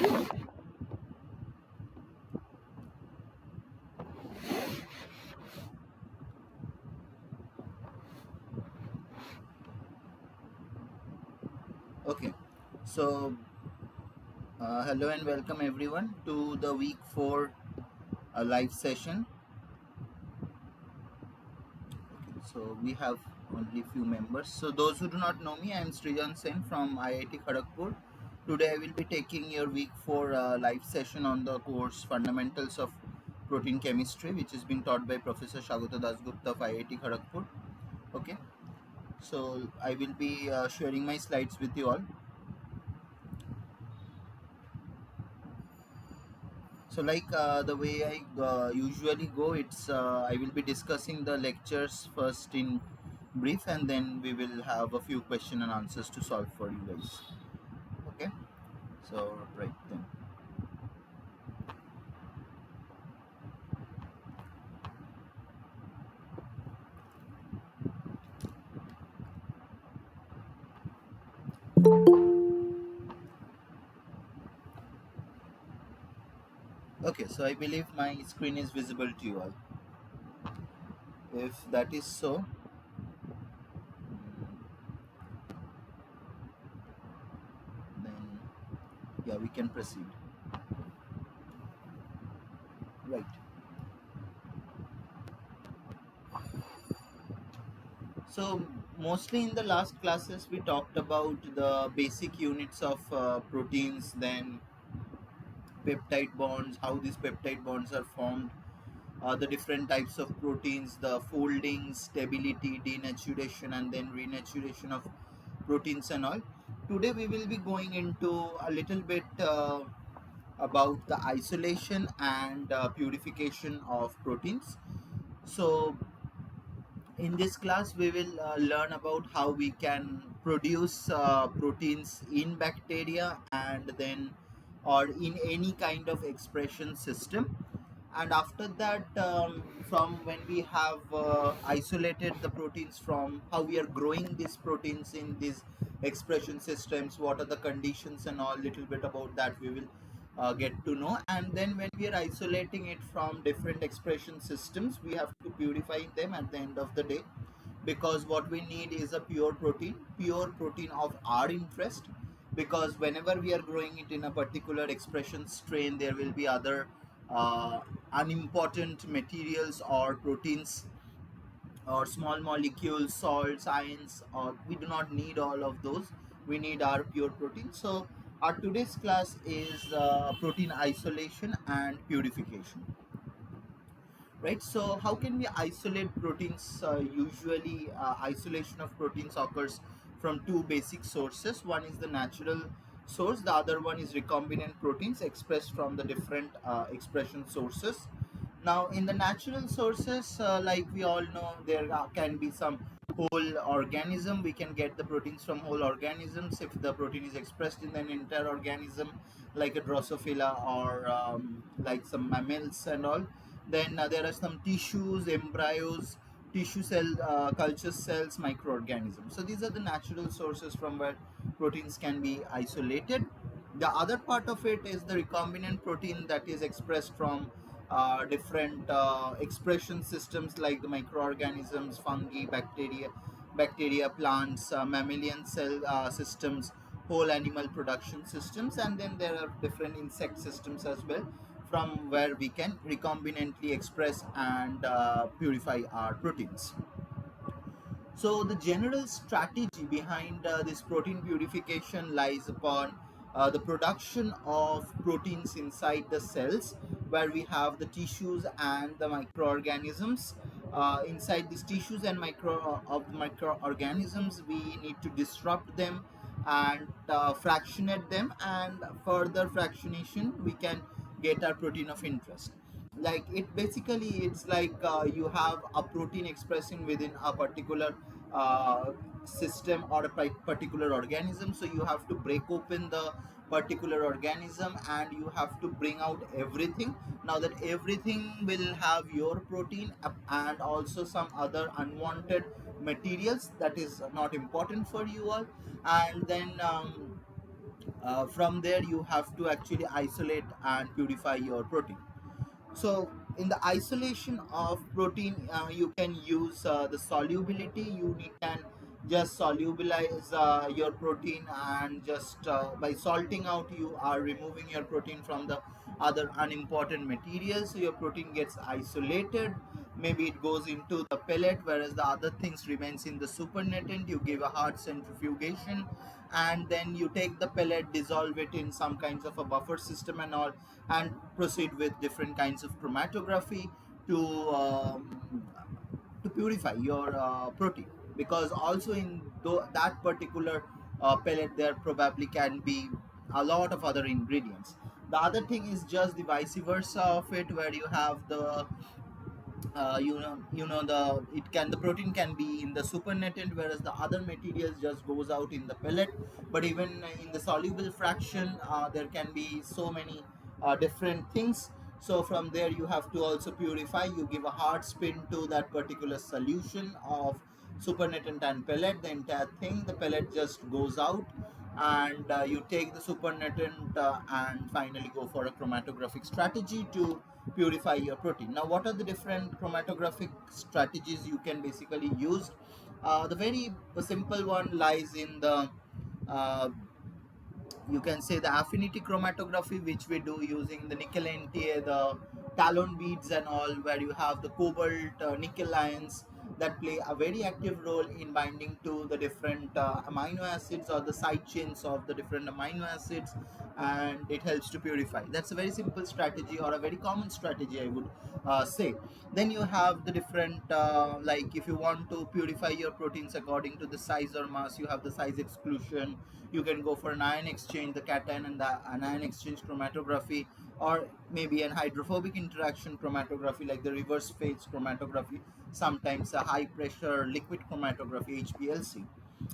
Okay, so hello and welcome everyone to the week 4 live session. So we have only few members. So those who do not know me, I am Srijan Sen from IIT Kharagpur. Today I will be taking your week 4 live session on the course Fundamentals of Protein Chemistry, which is being taught by Professor Shagota Dasgupta of IIT Kharagpur. Okay, so I will be sharing my slides with you all. So like the way I usually go, it's I will be discussing the lectures first in brief, and then we will have a few question and answers to solve for you guys. Okay, so right then. Okay, so I believe my screen is visible to you all. If that is so, then yeah, we can proceed. Right. So mostly in the last classes we talked about the basic units of proteins, then peptide bonds, how these peptide bonds are formed, the different types of proteins, the folding, stability, denaturation, and then renaturation of proteins and all. Today we will be going into a little bit about the isolation and purification of proteins. So in this class we will learn about how we can produce proteins in bacteria and then or in any kind of expression system, and after that from when we have isolated the proteins from how we are growing these proteins in these expression systems, what are the conditions and all, little bit about that we will get to know. And then when we are isolating it from different expression systems, we have to purify them at the end of the day, because what we need is a pure protein of our interest, because whenever we are growing it in a particular expression strain, there will be other unimportant materials or proteins or small molecules, salts, ions, or we do not need all of those. We need our pure protein. So our today's class is protein isolation and purification. Right, so how can we isolate proteins? Usually isolation of proteins occurs from two basic sources. One is the natural source, the other one is recombinant proteins expressed from the different expression sources. Now in the natural sources, like we all know, there can be some whole organism. We can get the proteins from whole organisms if the protein is expressed in an entire organism, like a drosophila or like some mammals and all. Then there are some tissues, embryos, tissue cell, culture cells, microorganisms. So these are the natural sources from where proteins can be isolated. The other part of it is the recombinant protein that is expressed from different expression systems like the microorganisms, fungi, bacteria, plants, mammalian cell systems, whole animal production systems, and then there are different insect systems as well, from where we can recombinantly express and purify our proteins. So the general strategy behind this protein purification lies upon the production of proteins inside the cells, where we have the tissues and the microorganisms. Inside these tissues and of the microorganisms, we need to disrupt them and fractionate them, and further fractionation we can get our protein of interest. Like it basically, it's like you have a protein expressing within a particular system or a particular organism, so you have to break open the particular organism and you have to bring out everything. Now that everything will have your protein and also some other unwanted materials that is not important for you all, and then From there you have to actually isolate and purify your protein. So in the isolation of protein, you can use the solubility. Can just solubilize your protein, and just by salting out, you are removing your protein from the other unimportant materials. So your protein gets isolated. Maybe it goes into the pellet, whereas the other things remains in the supernatant. You give a hard centrifugation, and then you take the pellet, dissolve it in some kinds of a buffer system and all, and proceed with different kinds of chromatography to purify your protein. Because also in that particular pellet, there probably can be a lot of other ingredients. The other thing is just the vice versa of it, where you have the the protein can be in the supernatant, whereas the other materials just goes out in the pellet. But even in the soluble fraction, there can be so many different things. So from there you have to also purify. You give a hard spin to that particular solution of supernatant and pellet, the entire thing, the pellet just goes out, and you take the supernatant and finally go for a chromatographic strategy to purify your protein. Now, what are the different chromatographic strategies you can basically use? The very simple one lies in the uh, you can say the affinity chromatography, which we do using the nickel NTA, the talon beads and all, where you have the cobalt nickel ions that play a very active role in binding to the different amino acids or the side chains of the different amino acids, and it helps to purify. That's a very simple strategy, or a very common strategy, I would say. Then you have the different like if you want to purify your proteins according to the size or mass, you have the size exclusion. You can go for an ion exchange, the cation and the anion exchange chromatography, or maybe an hydrophobic interaction chromatography like the reverse phase chromatography, sometimes a high pressure liquid chromatography, HPLC.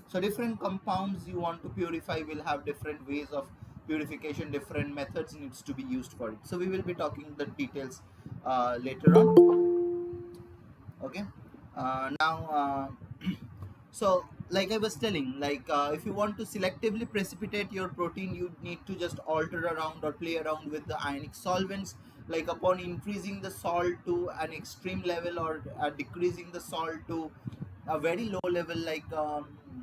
So different compounds you want to purify will have different ways of purification, different methods needs to be used for it. So we will be talking the details later on. Okay. Now so like I was telling, like if you want to selectively precipitate your protein, you need to just alter around or play around with the ionic solvents. Like upon increasing the salt to an extreme level, or decreasing the salt to a very low level, like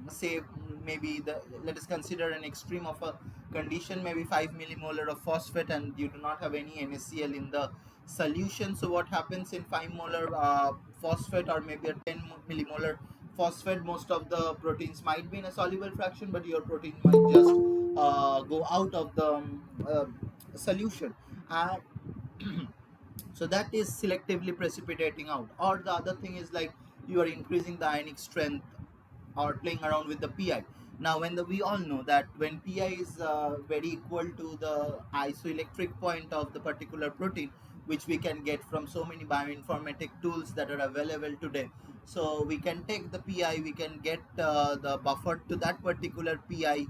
say maybe the let us consider an extreme of a condition, maybe 5 millimolar of phosphate, and you do not have any NaCl in the solution. So what happens in 5 molar phosphate, or maybe a 10 millimolar phosphate, most of the proteins might be in a soluble fraction, but your protein might just go out of the solution. And so that is selectively precipitating out. Or the other thing is like you are increasing the ionic strength or playing around with the pi. Now we all know that when pi is very equal to the isoelectric point of the particular protein, which we can get from so many bioinformatic tools that are available today. So we can take the pi, we can get the buffer to that particular pi,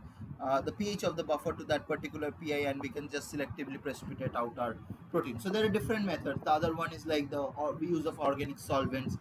the pH of the buffer to that particular pi, and we can just selectively precipitate out our protein. So there are different methods. The other one is like the use of organic solvents,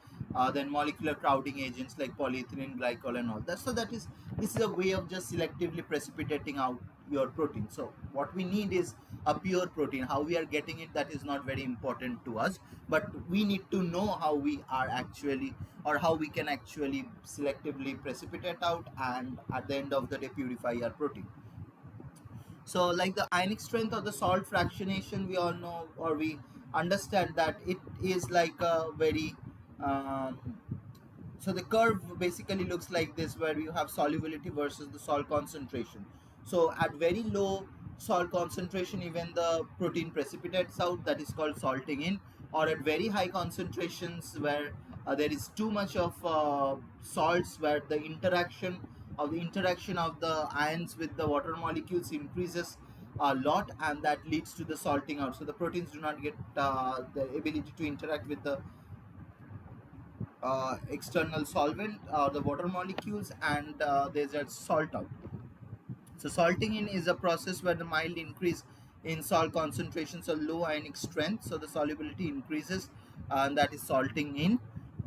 then molecular crowding agents like polyethylene glycol and all that. So this is a way of just selectively precipitating out your protein. So what we need is a pure protein. How we are getting it, that is not very important to us, but we need to know how we are actually, or how we can actually selectively precipitate out and at the end of the day purify our protein. So like the ionic strength or the salt fractionation, we all know, or we understand that it is like a very um, so the curve basically looks like this, where you have solubility versus the salt concentration. So at very low salt concentration, even the protein precipitates out, that is called salting in. Or at very high concentrations, where there is too much of salts, where the interaction of the ions with the water molecules increases a lot, and that leads to the salting out. So the proteins do not get the ability to interact with the external solvent or the water molecules, and there's a salt out. So salting in is a process where the mild increase in salt concentrations or low ionic strength, so the solubility increases, and that is salting in.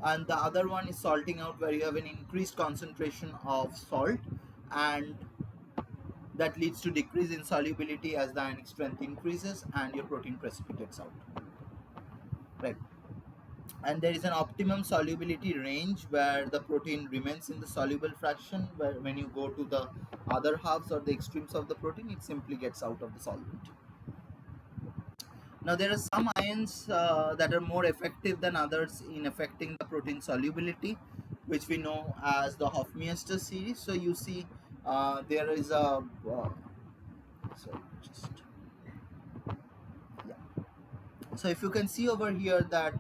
And the other one is salting out, where you have an increased concentration of salt, and That leads to decrease in solubility as the ionic strength increases and your protein precipitates out, right? And there is an optimum solubility range where the protein remains in the soluble fraction, where when you go to the other halves or the extremes of the protein, it simply gets out of the solvent. Now there are some ions that are more effective than others in affecting the protein solubility, which we know as the Hofmeister series. So you see there is a sorry, just yeah. So if you can see over here that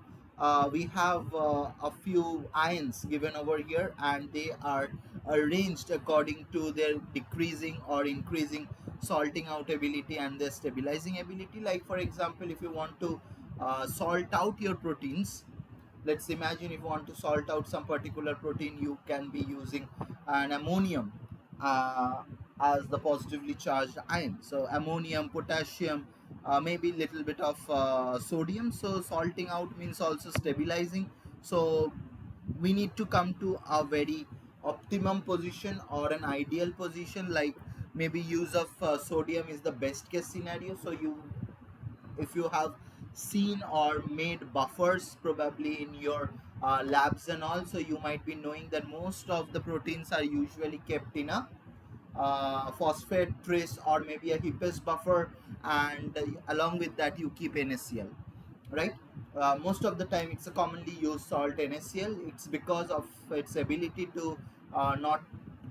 we have a few ions given over here, and they are arranged according to their decreasing or increasing salting out ability and their stabilizing ability. Like for example, if you want to salt out your proteins, let's imagine if you want to salt out some particular protein, you can be using an ammonium uh, as the positively charged ion. So ammonium, potassium, maybe little bit of sodium. So salting out means also stabilizing. So we need to come to a very optimum position or an ideal position, like maybe use of sodium is the best case scenario. So you, if you have seen or made buffers probably in your labs and all, so you might be knowing that most of the proteins are usually kept in a phosphate trace or maybe a Hippus buffer, and along with that you keep NaCl, right? Most of the time it's a commonly used salt NaCl. It's because of its ability to not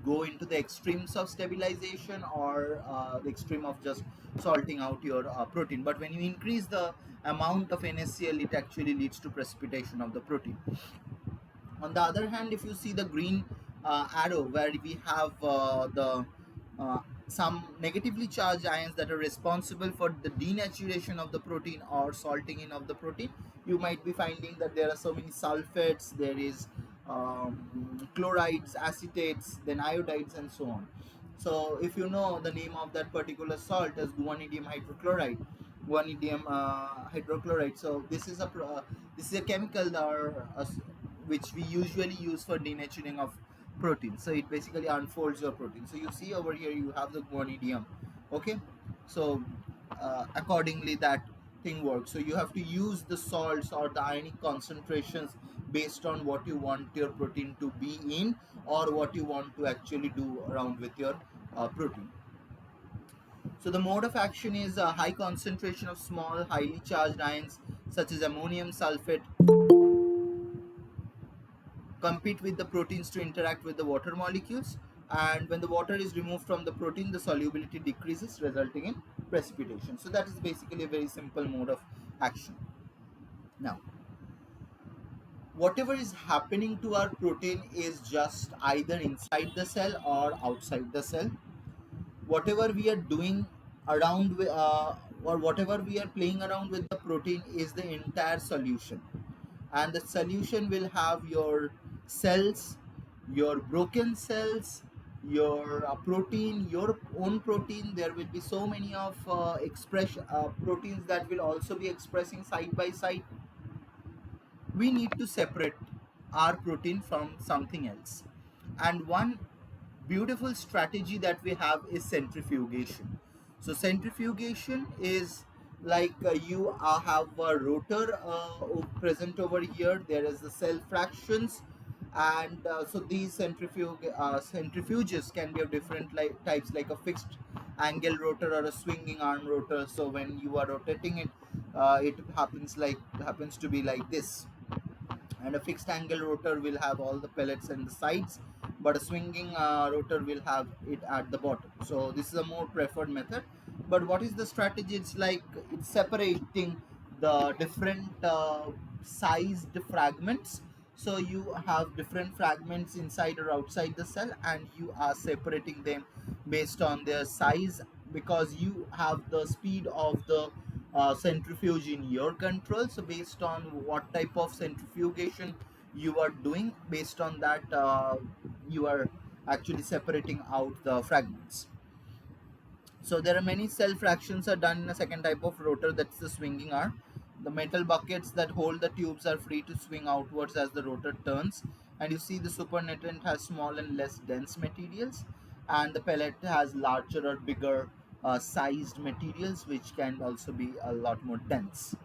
go into the extremes of stabilization or the extreme of just salting out your protein. But when you increase the amount of NaCl, it actually leads to precipitation of the protein. On the other hand, if you see the green arrow where we have the uh, some negatively charged ions that are responsible for the denaturation of the protein or salting in of the protein, you might be finding that there are so many sulfates, there is chlorides, acetates, then iodides, and so on. So if you know the name of that particular salt as guanidinium hydrochloride, guanidinium hydrochloride, so this is a chemical or which we usually use for denaturing of protein. So it basically unfolds your protein. So you see over here you have the guanidinium. Okay, so accordingly that thing works. So you have to use the salts or the ionic concentrations based on what you want your protein to be in, or what you want to actually do around with your protein. So the mode of action is a high concentration of small highly charged ions such as ammonium sulfate compete with the proteins to interact with the water molecules, and when the water is removed from the protein, the solubility decreases, resulting in precipitation. So that is basically a very simple mode of action. Now whatever is happening to our protein is just either inside the cell or outside the cell. Whatever we are doing around with, or whatever we are playing around with the protein is the entire solution, and the solution will have your cells, your broken cells, your protein, your own protein. There will be so many of express proteins that will also be expressing side by side. We need to separate our protein from something else, and one beautiful strategy that we have is centrifugation. So centrifugation is like you have a rotor present over here. There is the cell fractions, and so these centrifuges can be of different types, like a fixed angle rotor or a swinging arm rotor. So when you are rotating it, it happens to be like this, and a fixed angle rotor will have all the pellets and the sides, but a swinging rotor will have it at the bottom. So this is a more preferred method. But what is the strategy? It's like it's separating the different sized fragments. So you have different fragments inside or outside the cell, and you are separating them based on their size, because you have the speed of the centrifuge in your control. So based on what type of centrifugation you are doing, based on that you are actually separating out the fragments. So there are many cell fractions are done in a second type of rotor, that's the swinging arm. The metal buckets that hold the tubes are free to swing outwards as the rotor turns, and you see the supernatant has small and less dense materials. and the pellet has larger or bigger sized materials which can also be a lot more dense.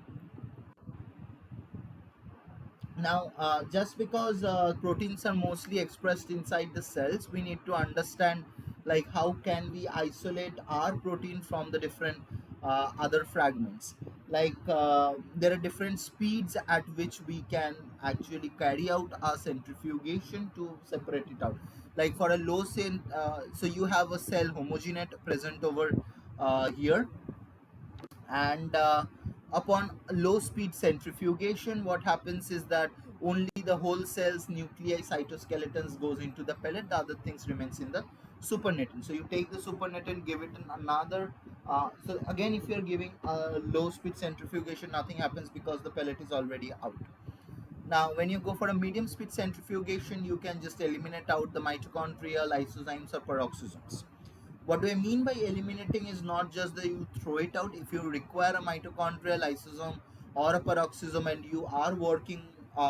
Now, just because proteins are mostly expressed inside the cells, we need to understand like how can we isolate our protein from the different other fragments. Like there are different speeds at which we can actually carry out our centrifugation to separate it out. Like for a low cell, so you have a cell homogenate present over here, and upon low speed centrifugation, what happens is that only the whole cells nuclei cytoskeletons goes into the pellet, the other things remains in the supernatant. So you take the supernatant, give it another so again, if you're giving a low speed centrifugation, nothing happens because the pellet is already out. Now when you go for a medium speed centrifugation, you can just eliminate out the mitochondria, lysozymes or peroxisomes. What do I mean by eliminating is not just that you throw it out. If you require a mitochondrial lysosome or a peroxisome and you are working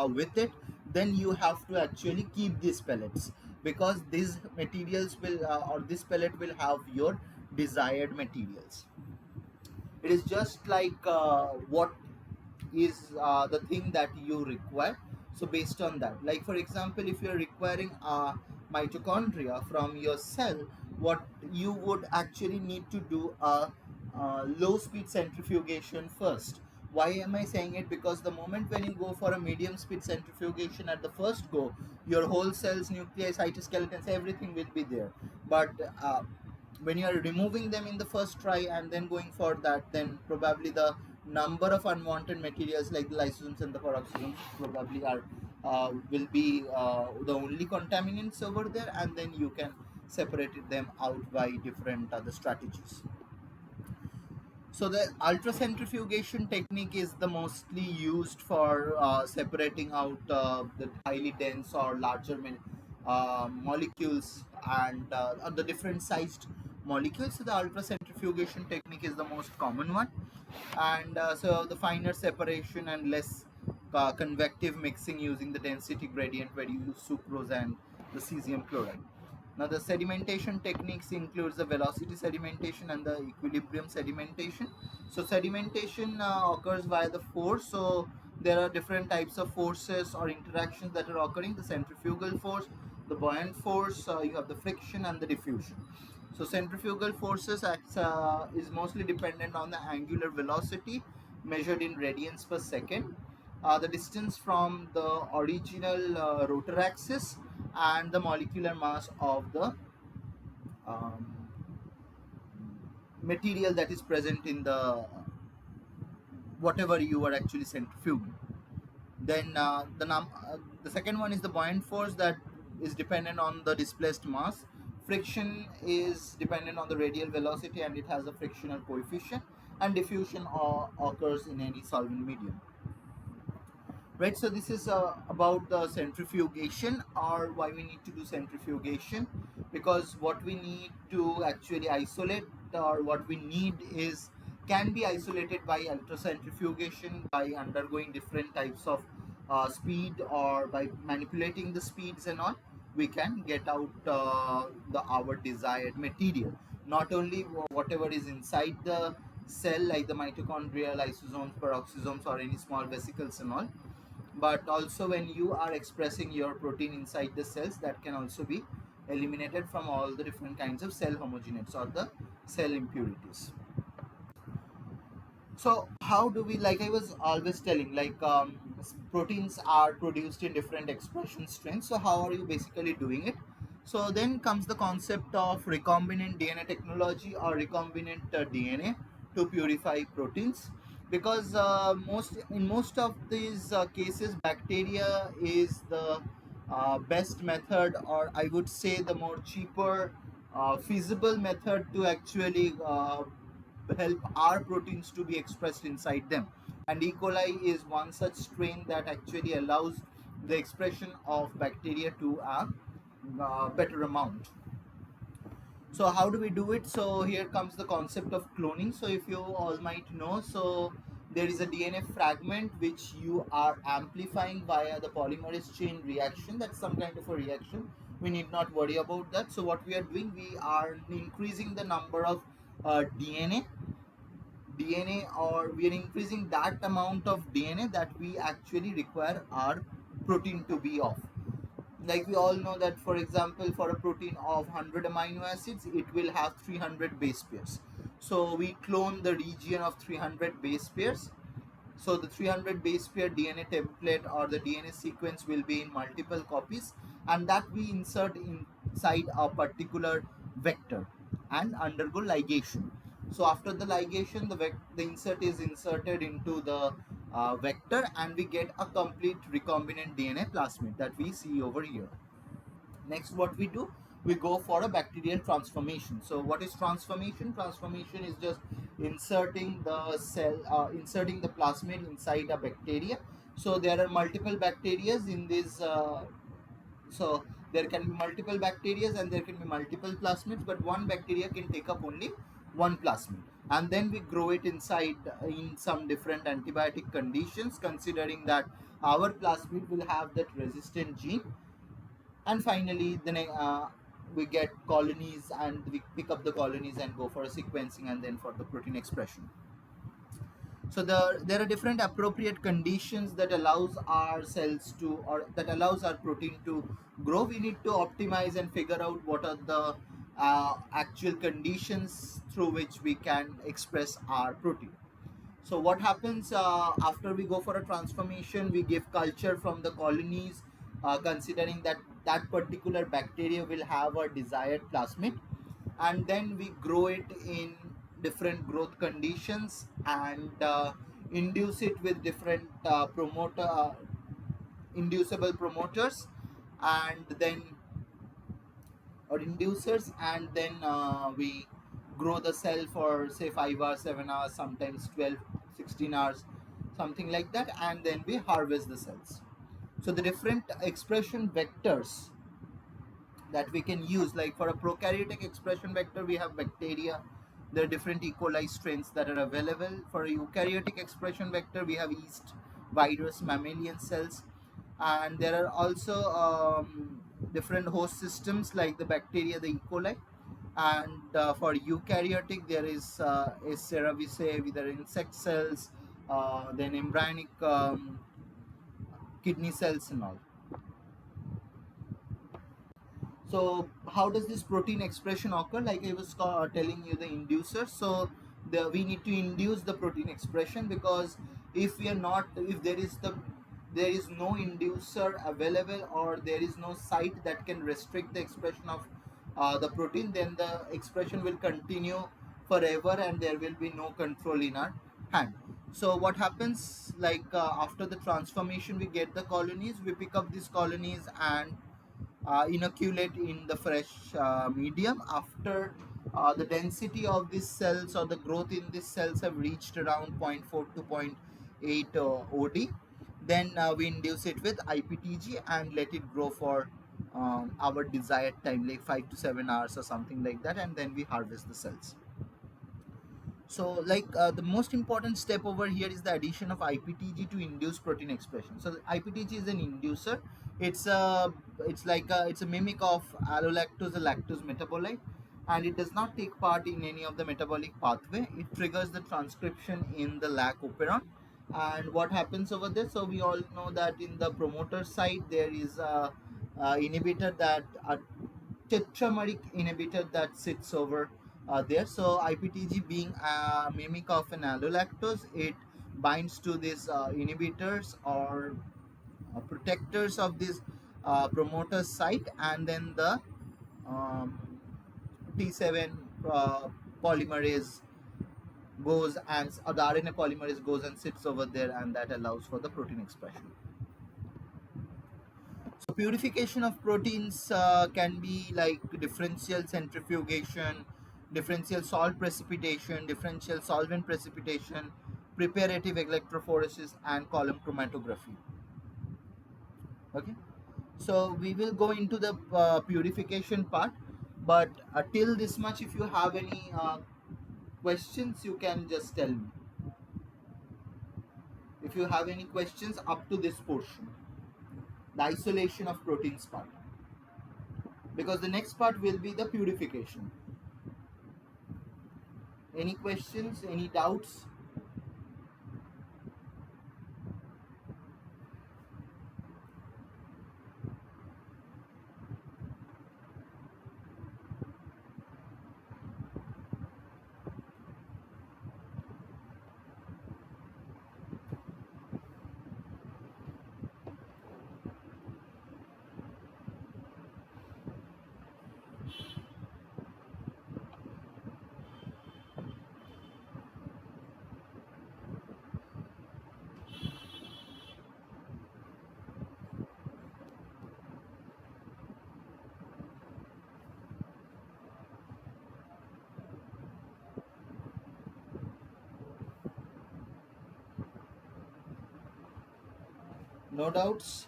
with it, then you have to actually keep these pellets, because these materials will or this pellet will have your desired materials. It is just like what is the thing that you require. So based on that, like for example, if you're requiring mitochondria from your cell, what you would actually need to do a low speed centrifugation first. Why am I saying it? Because the moment when you go for a medium speed centrifugation at the first go, your whole cells, nuclei, cytoskeletons, everything will be there. But when you are removing them in the first try and then going for that, then probably the number of unwanted materials like the lysosomes and the peroxisomes probably are will be the only contaminants over there, and then you can separate them out by different other strategies. So the ultracentrifugation technique is the mostly used for separating out the highly dense or larger molecules and the different sized molecules. So the ultracentrifugation technique is the most common one, and so the finer separation and less convective mixing using the density gradient where you use sucrose and the cesium chloride. Now the sedimentation techniques includes the velocity sedimentation and the equilibrium sedimentation. So sedimentation occurs via the force. So there are different types of forces or interactions that are occurring: the centrifugal force, the buoyant force, you have the friction and the diffusion. So centrifugal forces acts, is mostly dependent on the angular velocity measured in radians per second, the distance from the original rotor axis, and the molecular mass of the um, material that is present in the whatever you are actually centrifuging. Then the second one is the buoyant force, that is dependent on the displaced mass. Friction is dependent on the radial velocity and it has a frictional coefficient. And diffusion occurs in any solvent medium. Right, so this is about the centrifugation, or why we need to do centrifugation, because what we need to actually isolate, or what we need is can be isolated by ultracentrifugation by undergoing different types of speed, or by manipulating the speeds and all. We can get out the our desired material, not only whatever is inside the cell like the mitochondria, lysosomes, peroxisomes or any small vesicles and all, but also when you are expressing your protein inside the cells, that can also be eliminated from all the different kinds of cell homogenates or the cell impurities. So how do we, like I was always telling, like proteins are produced in different expression strengths, so how are you basically doing it? So then comes the concept of recombinant DNA technology, or recombinant DNA to purify proteins, because most of these cases bacteria is the best method, or I would say the more cheaper feasible method to actually help our proteins to be expressed inside them. And E. coli is one such strain that actually allows the expression of bacteria to a better amount. So how do we do it? So here comes the concept of cloning. So if you all might know, so there is a DNA fragment which you are amplifying via the polymerase chain reaction. That's some kind of a reaction we need not worry about that. So what we are doing, we are increasing the number of DNA, or we are increasing that amount of DNA that we actually require our protein to be of. Like we all know that, for example, for a protein of 100 amino acids, it will have 300 base pairs. So we clone the region of 300 base pairs. So the 300 base pair DNA template or the DNA sequence will be in multiple copies, and that we insert inside a particular vector and undergo ligation. So after the ligation, the insert is inserted into the vector, and we get a complete recombinant DNA plasmid that we see over here. Next, what we do, we go for a bacterial transformation. So what is transformation? Transformation is just inserting the inserting the plasmid inside a bacteria. So there are multiple bacteria in this. So there can be multiple bacteria and there can be multiple plasmids, but one bacteria can take up only one plasmid. And then we grow it inside in some different antibiotic conditions, considering that our plasmid will have that resistant gene. And finally we get colonies, and we pick up the colonies and go for a sequencing and then for the protein expression. So there are different appropriate conditions that allows our cells to, or that allows our protein to grow. We need to optimize and figure out what are the actual conditions through which we can express our protein. So what happens after we go for a transformation? We give culture from the colonies, considering that that particular bacteria will have a desired plasmid, and then we grow it in different growth conditions and induce it with different inducible promoters, and then or inducers, and then we grow the cell for say 5 hours, 7 hours, sometimes 12, 16 hours, something like that, and then we harvest the cells. So the different expression vectors that we can use, like for a prokaryotic expression vector we have bacteria. There are different E. coli strains that are available. For a eukaryotic expression vector we have yeast, virus, mammalian cells, and there are also different host systems like the bacteria, the E. coli. And for eukaryotic there is Cerevisiae with their insect cells, then embryonic kidney cells and all. So how does this protein expression occur? Like I was telling you, the inducer. So we need to induce the protein expression, because if we are not, if there is no inducer available, or there is no site that can restrict the expression of the protein, then the expression will continue forever and there will be no control in our hand. So what happens, like after the transformation we get the colonies, we pick up these colonies and inoculate in the fresh medium. After the density of these cells or the growth in these cells have reached around zero point 0.4 to zero point 0.8 OD, then we induce it with IPTG and let it grow for our desired time, like 5 to 7 hours or something like that, and then we harvest the cells. So like the most important step over here is the addition of IPTG to induce protein expression. So IPTG is an inducer. It's a mimic of allolactose, a lactose metabolite, and it does not take part in any of the metabolic pathway. It triggers the transcription in the lac operon. And what happens over there? So we all know that in the promoter side there is a inhibitor, that a tetrameric inhibitor that sits over there. So IPTG being a mimic of an allolactose, it binds to these inhibitors or protectors of this promoter site, and then the um, T7 polymerase goes and the RNA polymerase goes and sits over there, and that allows for the protein expression. So purification of proteins can be like differential centrifugation, differential salt precipitation, differential solvent precipitation, preparative electrophoresis, and column chromatography. Okay, so we will go into the purification part, but till this much, if you have any questions, you can just tell me. If you have any questions up to this portion, the isolation of proteins part. because the next part will be the purification. Any questions, any doubts? No doubts?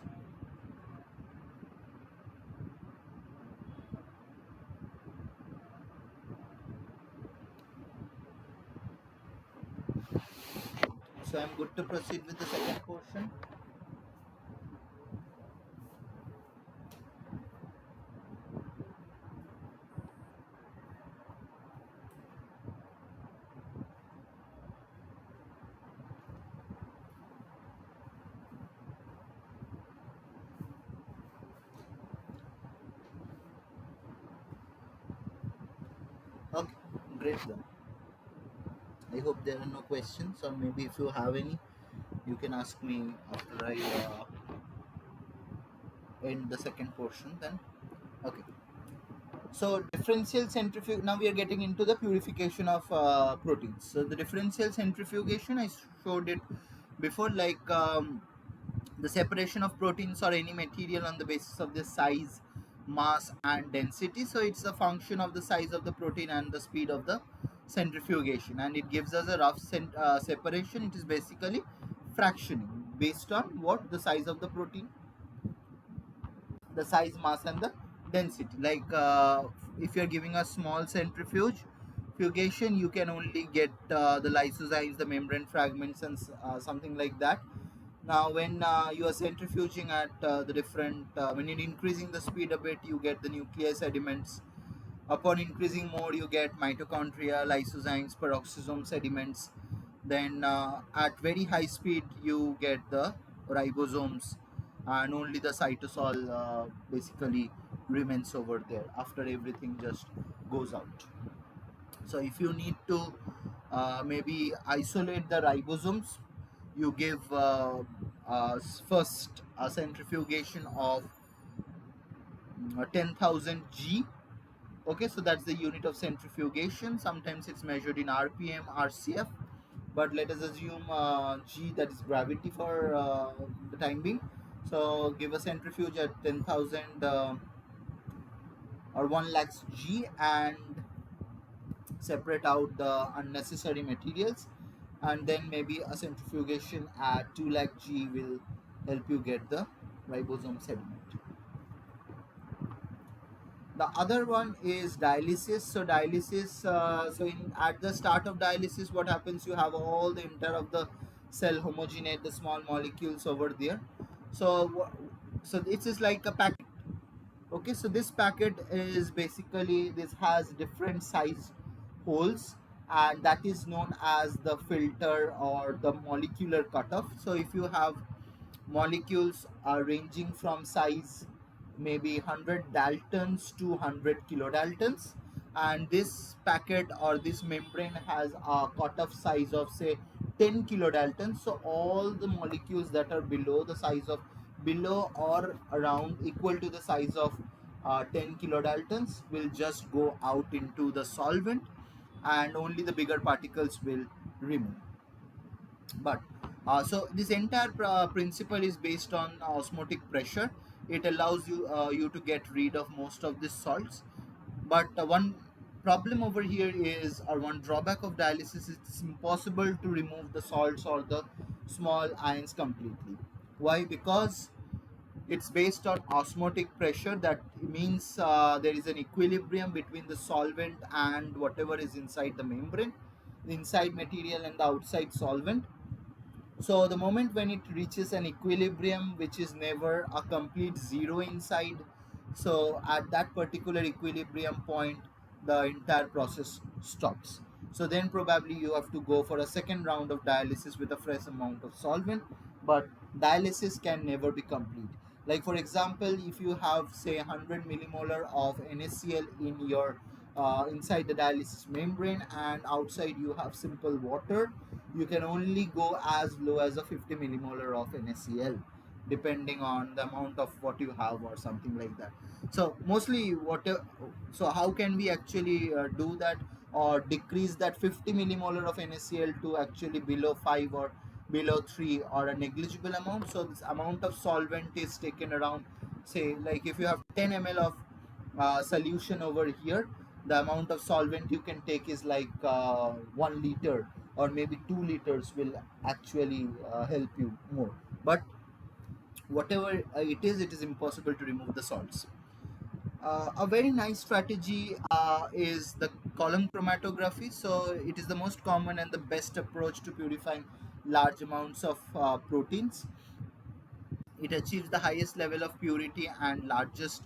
So I'm good to proceed with the second portion. Okay, great then. I hope there are no questions, or maybe if you have any, you can ask me after I end the second portion then. Okay. So differential centrifug. Now we are getting into the purification of proteins. So the differential centrifugation, I showed it before, like the separation of proteins or any material on the basis of the size, mass, and density. So it's a function of the size of the protein and the speed of the centrifugation, and it gives us a rough separation. It is basically fractioning based on what the size of the protein, the size, mass, and the density. Like if you're giving a small centrifuge fugation, you can only get the lysozymes, the membrane fragments, and something like that. Now when you are centrifuging at the different when you're increasing the speed a bit, you get the nuclear sediments. Upon increasing more, you get mitochondria, lysozymes, peroxisome sediments. Then at very high speed, you get the ribosomes, and only the cytosol basically remains over there after everything just goes out. So if you need to maybe isolate the ribosomes, you give first a centrifugation of 10,000 G. Okay, so that's the unit of centrifugation. Sometimes it's measured in RPM, RCF, but let us assume G, that is gravity for the time being. So give a centrifuge at 10,000 or 1 lakhs G, and separate out the unnecessary materials, and then maybe a centrifugation at 2 lakh G will help you get the ribosome sediment. The other one is dialysis. So dialysis, so in at the start of dialysis, what happens, you have all the entire of the cell homogenate, the small molecules over there. So so it is like a packet. Okay, so this packet is basically, this has different size holes, and that is known as the filter or the molecular cutoff. So if you have molecules are ranging from size maybe 100 daltons to 100 kilodaltons, and this packet or this membrane has a cutoff size of say 10 kilodaltons. So all the molecules that are below the size of, below or around equal to the size of 10 kilodaltons will just go out into the solvent, and only the bigger particles will remain. But so this entire principle is based on osmotic pressure. It allows you to get rid of most of these salts. But one problem over here is, or one drawback of dialysis, it's impossible to remove the salts or the small ions completely. Why? Because it's based on osmotic pressure. That means there is an equilibrium between the solvent and whatever is inside the membrane, the inside material and the outside solvent. So the moment when it reaches an equilibrium, which is never a complete zero inside, So at that particular equilibrium point, the entire process stops. So then probably you have to go for a second round of dialysis with a fresh amount of solvent, but dialysis can never be complete. Like for example, if you have say 100 millimolar of NaCl in your inside the dialysis membrane, and outside you have simple water, you can only go as low as a 50 millimolar of NaCl, depending on the amount of what you have or something like that. So mostly what so how can we actually do that, or decrease that 50 millimolar of NaCl to actually below 5 or below 3 or a negligible amount? So this amount of solvent is taken around, say like if you have 10 ml of solution over here, the amount of solvent you can take is like 1 liter or maybe 2 liters will actually help you more. But whatever it is impossible to remove the salts. A very nice strategy is the column chromatography. So it is the most common and the best approach to purifying large amounts of proteins. It achieves the highest level of purity and largest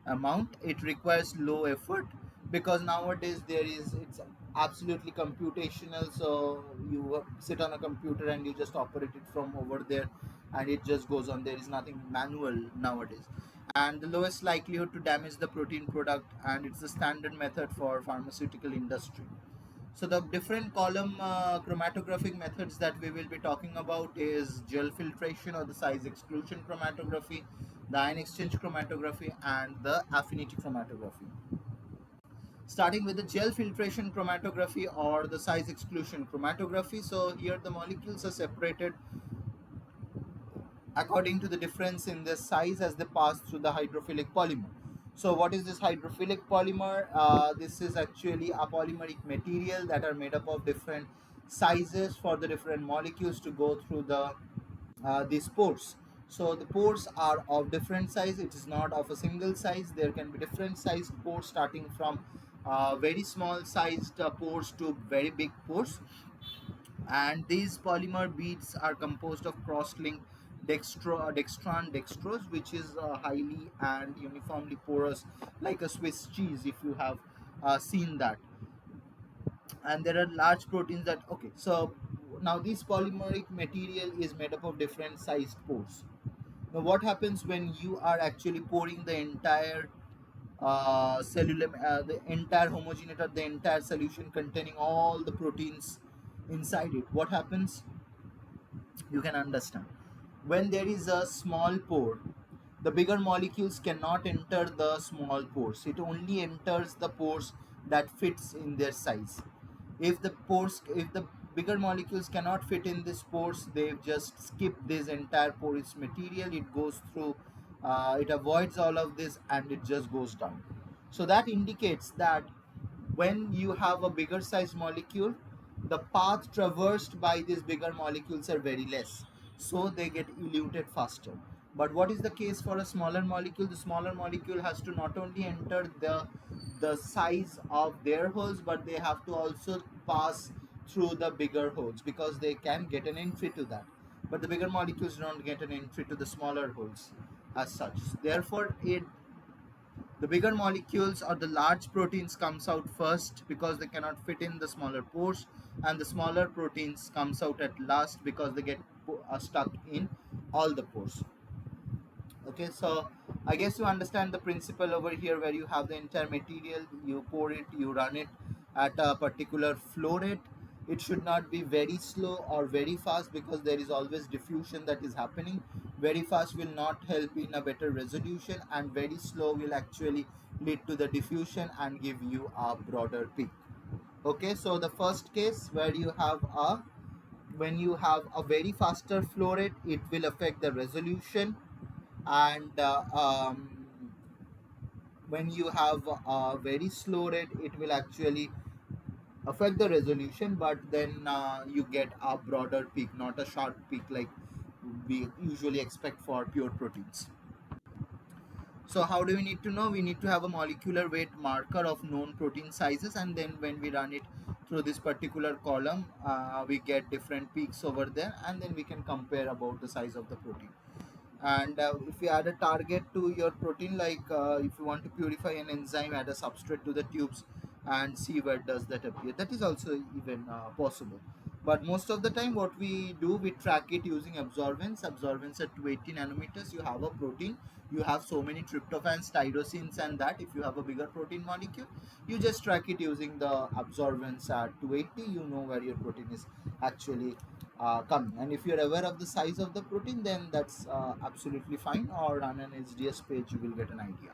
amount. It requires low effort because nowadays it's absolutely computational. So you sit on a computer and you just operate it from over there, and it just goes on. There is nothing manual nowadays. And the lowest likelihood to damage the protein product, and it's the standard method for pharmaceutical industry. So the different column chromatographic methods that we will be talking about is gel filtration or the size exclusion chromatography, the ion exchange chromatography, and the affinity chromatography. Starting with the gel filtration chromatography or the size exclusion chromatography. So here the molecules are separated according to the difference in their size as they pass through the hydrophilic polymer. So what is this hydrophilic polymer? This is actually a polymeric material that are made up of different sizes for the different molecules to go through these pores. So the pores are of different size. It is not of a single size. There can be different sized pores, starting from very small sized pores to very big pores. And these polymer beads are composed of cross-linked dextran dextrose, which is highly and uniformly porous, like a Swiss cheese, if you have seen that. And there are large proteins that, okay, so now this polymeric material is made up of different sized pores. Now what happens when you are actually pouring the entire the entire homogenator, the entire solution containing all the proteins inside it? What happens? You can understand. When there is a small pore, the bigger molecules cannot enter the small pores. It only enters the pores that fits in their size. If the bigger molecules cannot fit in these pores, they just skip this entire porous material. It goes through, it avoids all of this, and it just goes down. So that indicates that when you have a bigger size molecule, the path traversed by these bigger molecules are very less, so they get eluted faster. But what is the case for a smaller molecule? The smaller molecule has to not only enter the size of their holes, but they have to also pass through the bigger holes, because they can get an entry to that. But the bigger molecules don't get an entry to the smaller holes as such. Therefore, the bigger molecules or the large proteins comes out first because they cannot fit in the smaller pores, and the smaller proteins comes out at last because they get stuck in all the pores. Okay, so I guess you understand the principle over here, where you have the entire material, you pour it, you run it at a particular flow rate. It should not be very slow or very fast, because there is always diffusion that is happening. Very fast will not help in a better resolution, and very slow will actually lead to the diffusion and give you a broader peak. Okay, so the first case, where you have a when you have a very faster flow rate, it will affect the resolution. And when you have a very slow rate, it will actually affect the resolution, but then you get a broader peak, not a sharp peak like we usually expect for pure proteins. So how do we need to know? We need to have a molecular weight marker of known protein sizes, and then when we run it through this particular column, we get different peaks over there, and then we can compare about the size of the protein. And if you add a target to your protein, like if you want to purify an enzyme, add a substrate to the tubes and see where does that appear. That is also even possible. But most of the time what we do, we track it using absorbance at 280 nanometers. You have a protein, you have so many tryptophans, tyrosines, and that if you have a bigger protein molecule, you just track it using the absorbance at 280. You know where your protein is actually coming, and if you're aware of the size of the protein, then that's absolutely fine, or on an HDS page you will get an idea.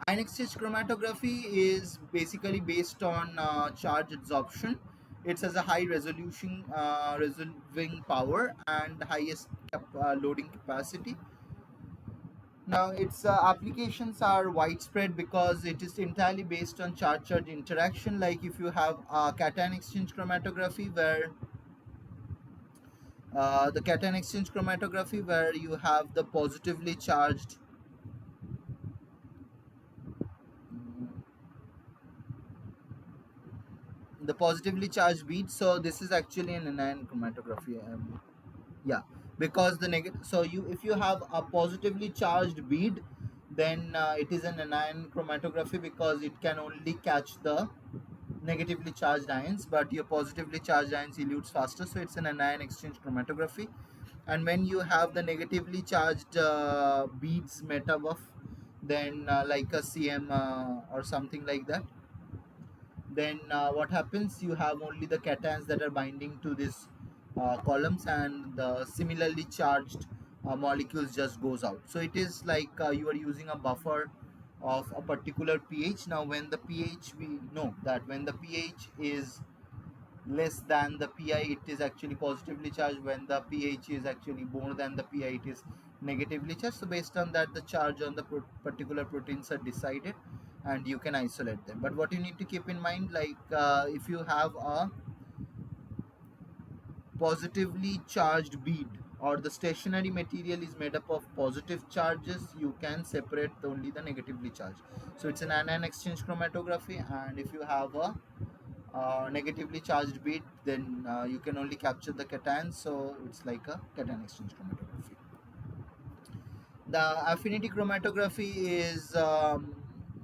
Ion exchange chromatography is basically based on charge absorption. It has a high resolution resolving power and highest loading capacity. Now, its applications are widespread because it is entirely based on charge-charge interaction. Like if you have cation exchange chromatography, where the cation exchange chromatography, where you have the positively charged bead. So this is actually an anion chromatography. Yeah, because the negative. So you, if you have a positively charged bead, then it is an anion chromatography because it can only catch the negatively charged ions, but your positively charged ions elutes faster, so it's an anion exchange chromatography. And when you have the negatively charged beads met above, then like a CM or something like that, then what happens, you have only the cations that are binding to these columns, and the similarly charged molecules just goes out. So it is like you are using a buffer of a particular pH. Now when the pH, we know that when the pH is less than the pi, it is actually positively charged. When the pH is actually more than the pi, it is negatively charged. So based on that, the charge on the particular proteins are decided, and you can isolate them. But what you need to keep in mind, like if you have a positively charged bead, or the stationary material is made up of positive charges, you can separate only the negatively charged. So it's an anion exchange chromatography, and if you have a negatively charged bead, then you can only capture the cation, so it's like a cation exchange chromatography. The affinity chromatography is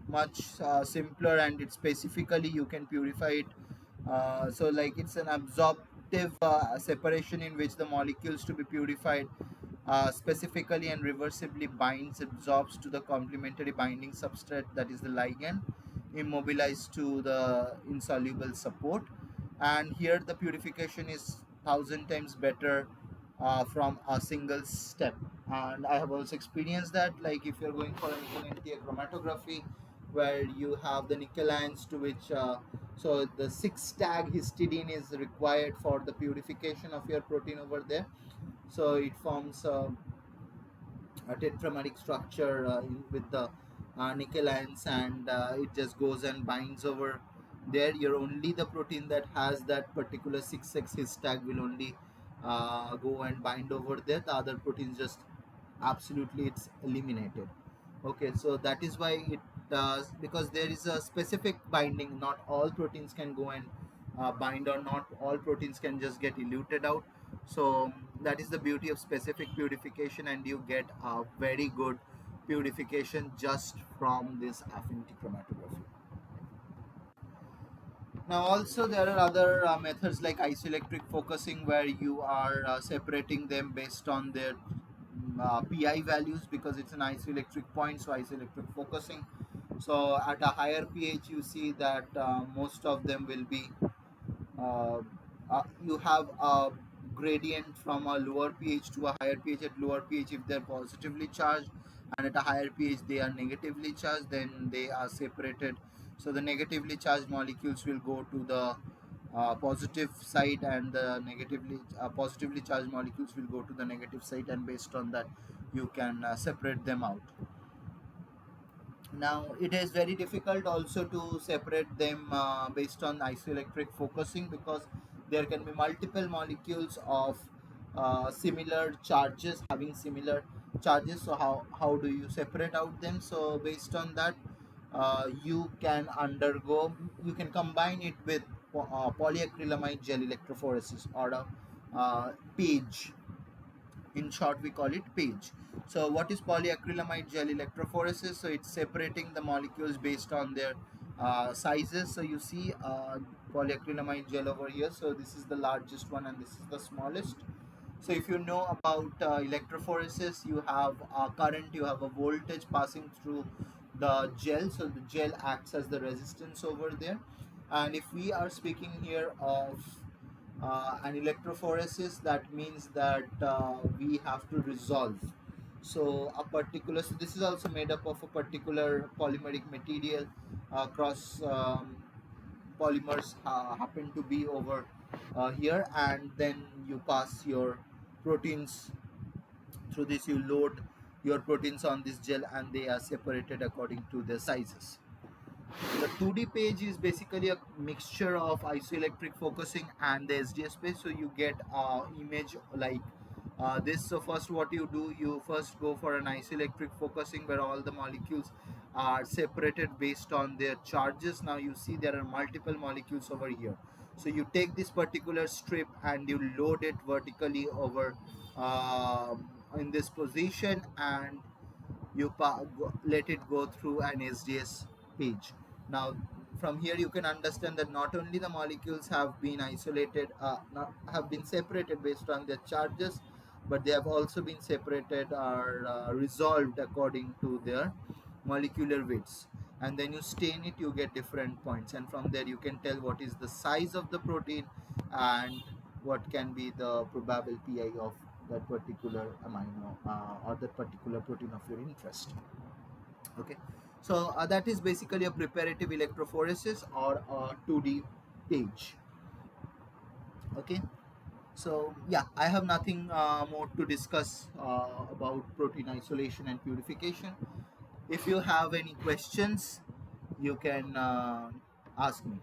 much simpler, and it's specifically you can purify it. So like it's an absorptive separation in which the molecules to be purified specifically and reversibly binds, absorbs to the complementary binding substrate, that is the ligand, immobilized to the insoluble support. And here the purification is 1,000 times better from a single step. And I have also experienced that, like if you're going for a nickel NTA chromatography, where you have the nickel ions to which so the 6 tag histidine is required for the purification of your protein over there. So it forms a tetrameric structure with the nickel ions, and it just goes and binds over there. You're only the protein that has that particular 6x his tag will only go and bind over there. The other proteins just absolutely it's eliminated. Okay, so that is why it does, because there is a specific binding. Not all proteins can go and bind, or not all proteins can just get eluted out. So that is the beauty of specific purification, and you get a very good purification just from this affinity chromatography. Now also there are other methods like isoelectric focusing, where you are separating them based on their PI values, because it's an isoelectric point, so isoelectric focusing. So at a higher pH, you see that most of them will be uh, you have a gradient from a lower pH to a higher pH. At lower pH, if they're positively charged, and at a higher pH they are negatively charged, then they are separated. So the negatively charged molecules will go to the positive side, and the positively charged molecules will go to the negative side, and based on that you can separate them out. Now it is very difficult also to separate them based on isoelectric focusing, because there can be multiple molecules of similar charges, having similar charges. So how do you separate out them? So based on that, you can combine it with polyacrylamide gel electrophoresis, or a page. In short, we call it page. So what is polyacrylamide gel electrophoresis? So it's separating the molecules based on their sizes. So you see polyacrylamide gel over here. So this is the largest one and this is the smallest. So if you know about electrophoresis, you have a current, you have a voltage passing through the gel. So the gel acts as the resistance over there. And if we are speaking here of an electrophoresis, that means that we have to resolve. So a particular, so this is also made up of a particular polymeric material. Cross polymers happen to be over here, and then you pass your proteins through this. You load your proteins on this gel and they are separated according to their sizes. The 2D page is basically a mixture of isoelectric focusing and the SDS page. So you get a image like this. So first what you do, you first go for an isoelectric focusing where all the molecules are separated based on their charges. Now you see there are multiple molecules over here. So you take this particular strip and you load it vertically over in this position, and you let it go through an SDS page. Now, from here you can understand that not only the molecules have been isolated, not, have been separated based on their charges, but they have also been separated or resolved according to their molecular weights. And then you stain it, you get different points, and from there you can tell what is the size of the protein and what can be the probable pi of that particular amino or that particular protein of your interest. Okay, so that is basically a preparative electrophoresis or a 2D page. Okay, so yeah, I have nothing more to discuss about protein isolation and purification. If you have any questions, you can ask me.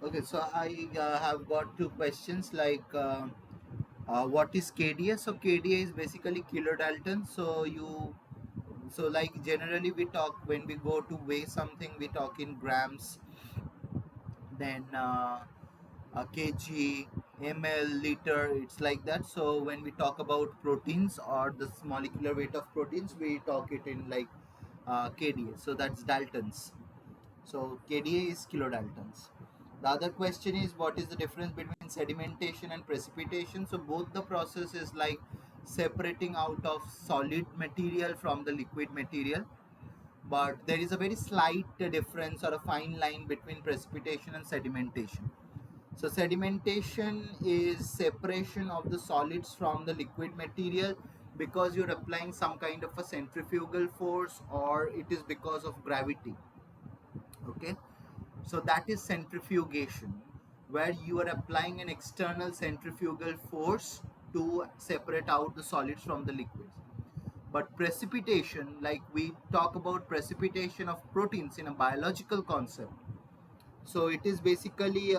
Okay, so I have got two questions like what is KDA? So KDA is basically kilodalton. So like generally we talk when we go to weigh something, we talk in grams, then kg, ml, liter. It's like that. So when we talk about proteins or the molecular weight of proteins, we talk it in like KDA. So that's daltons. So KDA is kilodaltons. The other question is what is the difference between sedimentation and precipitation? So both the process is like separating out of solid material from the liquid material. but there is a very slight difference or a fine line between precipitation and sedimentation. So sedimentation is separation of the solids from the liquid material because you're applying some kind of a centrifugal force, or it is because of gravity. Okay, so that is centrifugation, where you are applying an external centrifugal force to separate out the solids from the liquids. But precipitation, like we talk about precipitation of proteins in a biological concept, so it is basically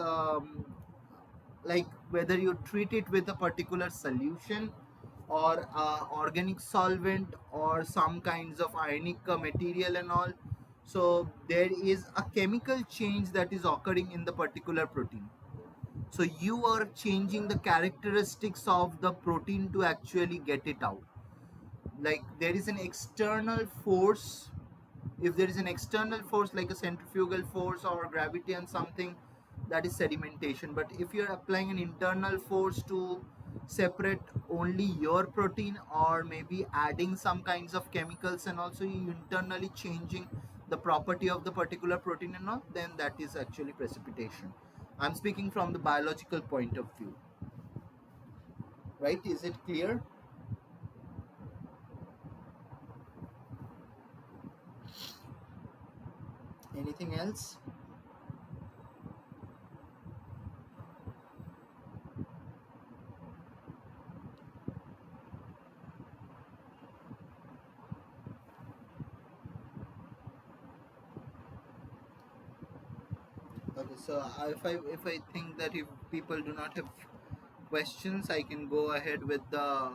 like whether you treat it with a particular solution or organic solvent or some kinds of ionic material and all. So there is a chemical change that is occurring in the particular protein. So you are changing the characteristics of the protein to actually get it out. Like there is an external force. If there is an external force like a centrifugal force or gravity and something, that is sedimentation. But if you're applying an internal force to separate only your protein, or maybe adding some kinds of chemicals and also you internally changing the property of the particular protein and all, then that is actually precipitation. I'm speaking from the biological point of view, right? Is it clear? Anything else? Okay, so if I think that if people do not have questions, I can go ahead with the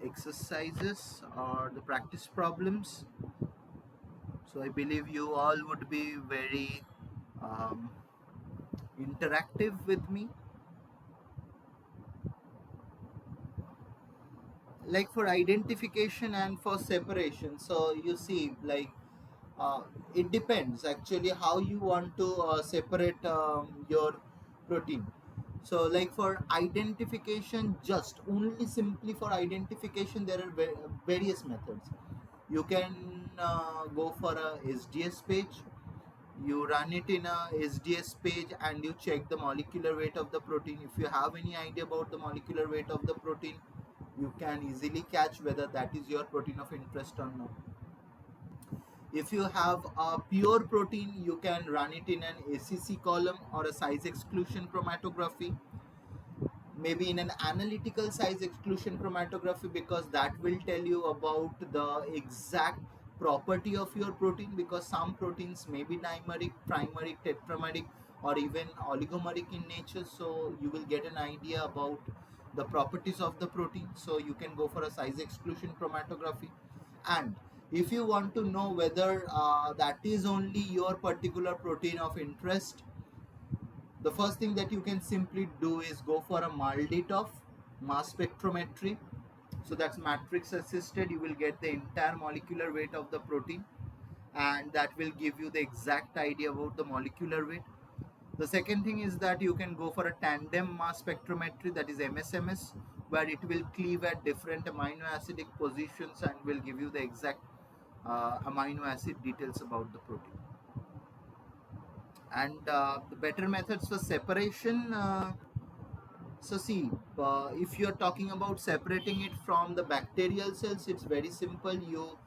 exercises or the practice problems. So I believe you all would be very um, interactive with me. Like for identification and for separation. So you see, like uh, it depends actually how you want to separate your protein. So like for identification, just only simply for identification, there are various methods. You can go for a SDS page. You run it in a SDS page and you check the molecular weight of the protein. If you have any idea about the molecular weight of the protein, you can easily catch whether that is your protein of interest or not. If you have a pure protein, you can run it in an ACC column or a size exclusion chromatography, maybe in an analytical size exclusion chromatography, because that will tell you about the exact property of your protein, because some proteins may be dimeric, trimeric, tetrameric, or even oligomeric in nature. So you will get an idea about the properties of the protein. So you can go for a size exclusion chromatography. And if you want to know whether that is only your particular protein of interest, the first thing that you can simply do is go for a MALDI-TOF, mass spectrometry. So that's matrix assisted. You will get the entire molecular weight of the protein, and that will give you the exact idea about the molecular weight. The second thing is that you can go for a tandem mass spectrometry, that is MSMS, where it will cleave at different amino acidic positions and will give you the exact amino acid details about the protein. And the better methods for separation, so see, if you're talking about separating it from the bacterial cells, it's very simple. You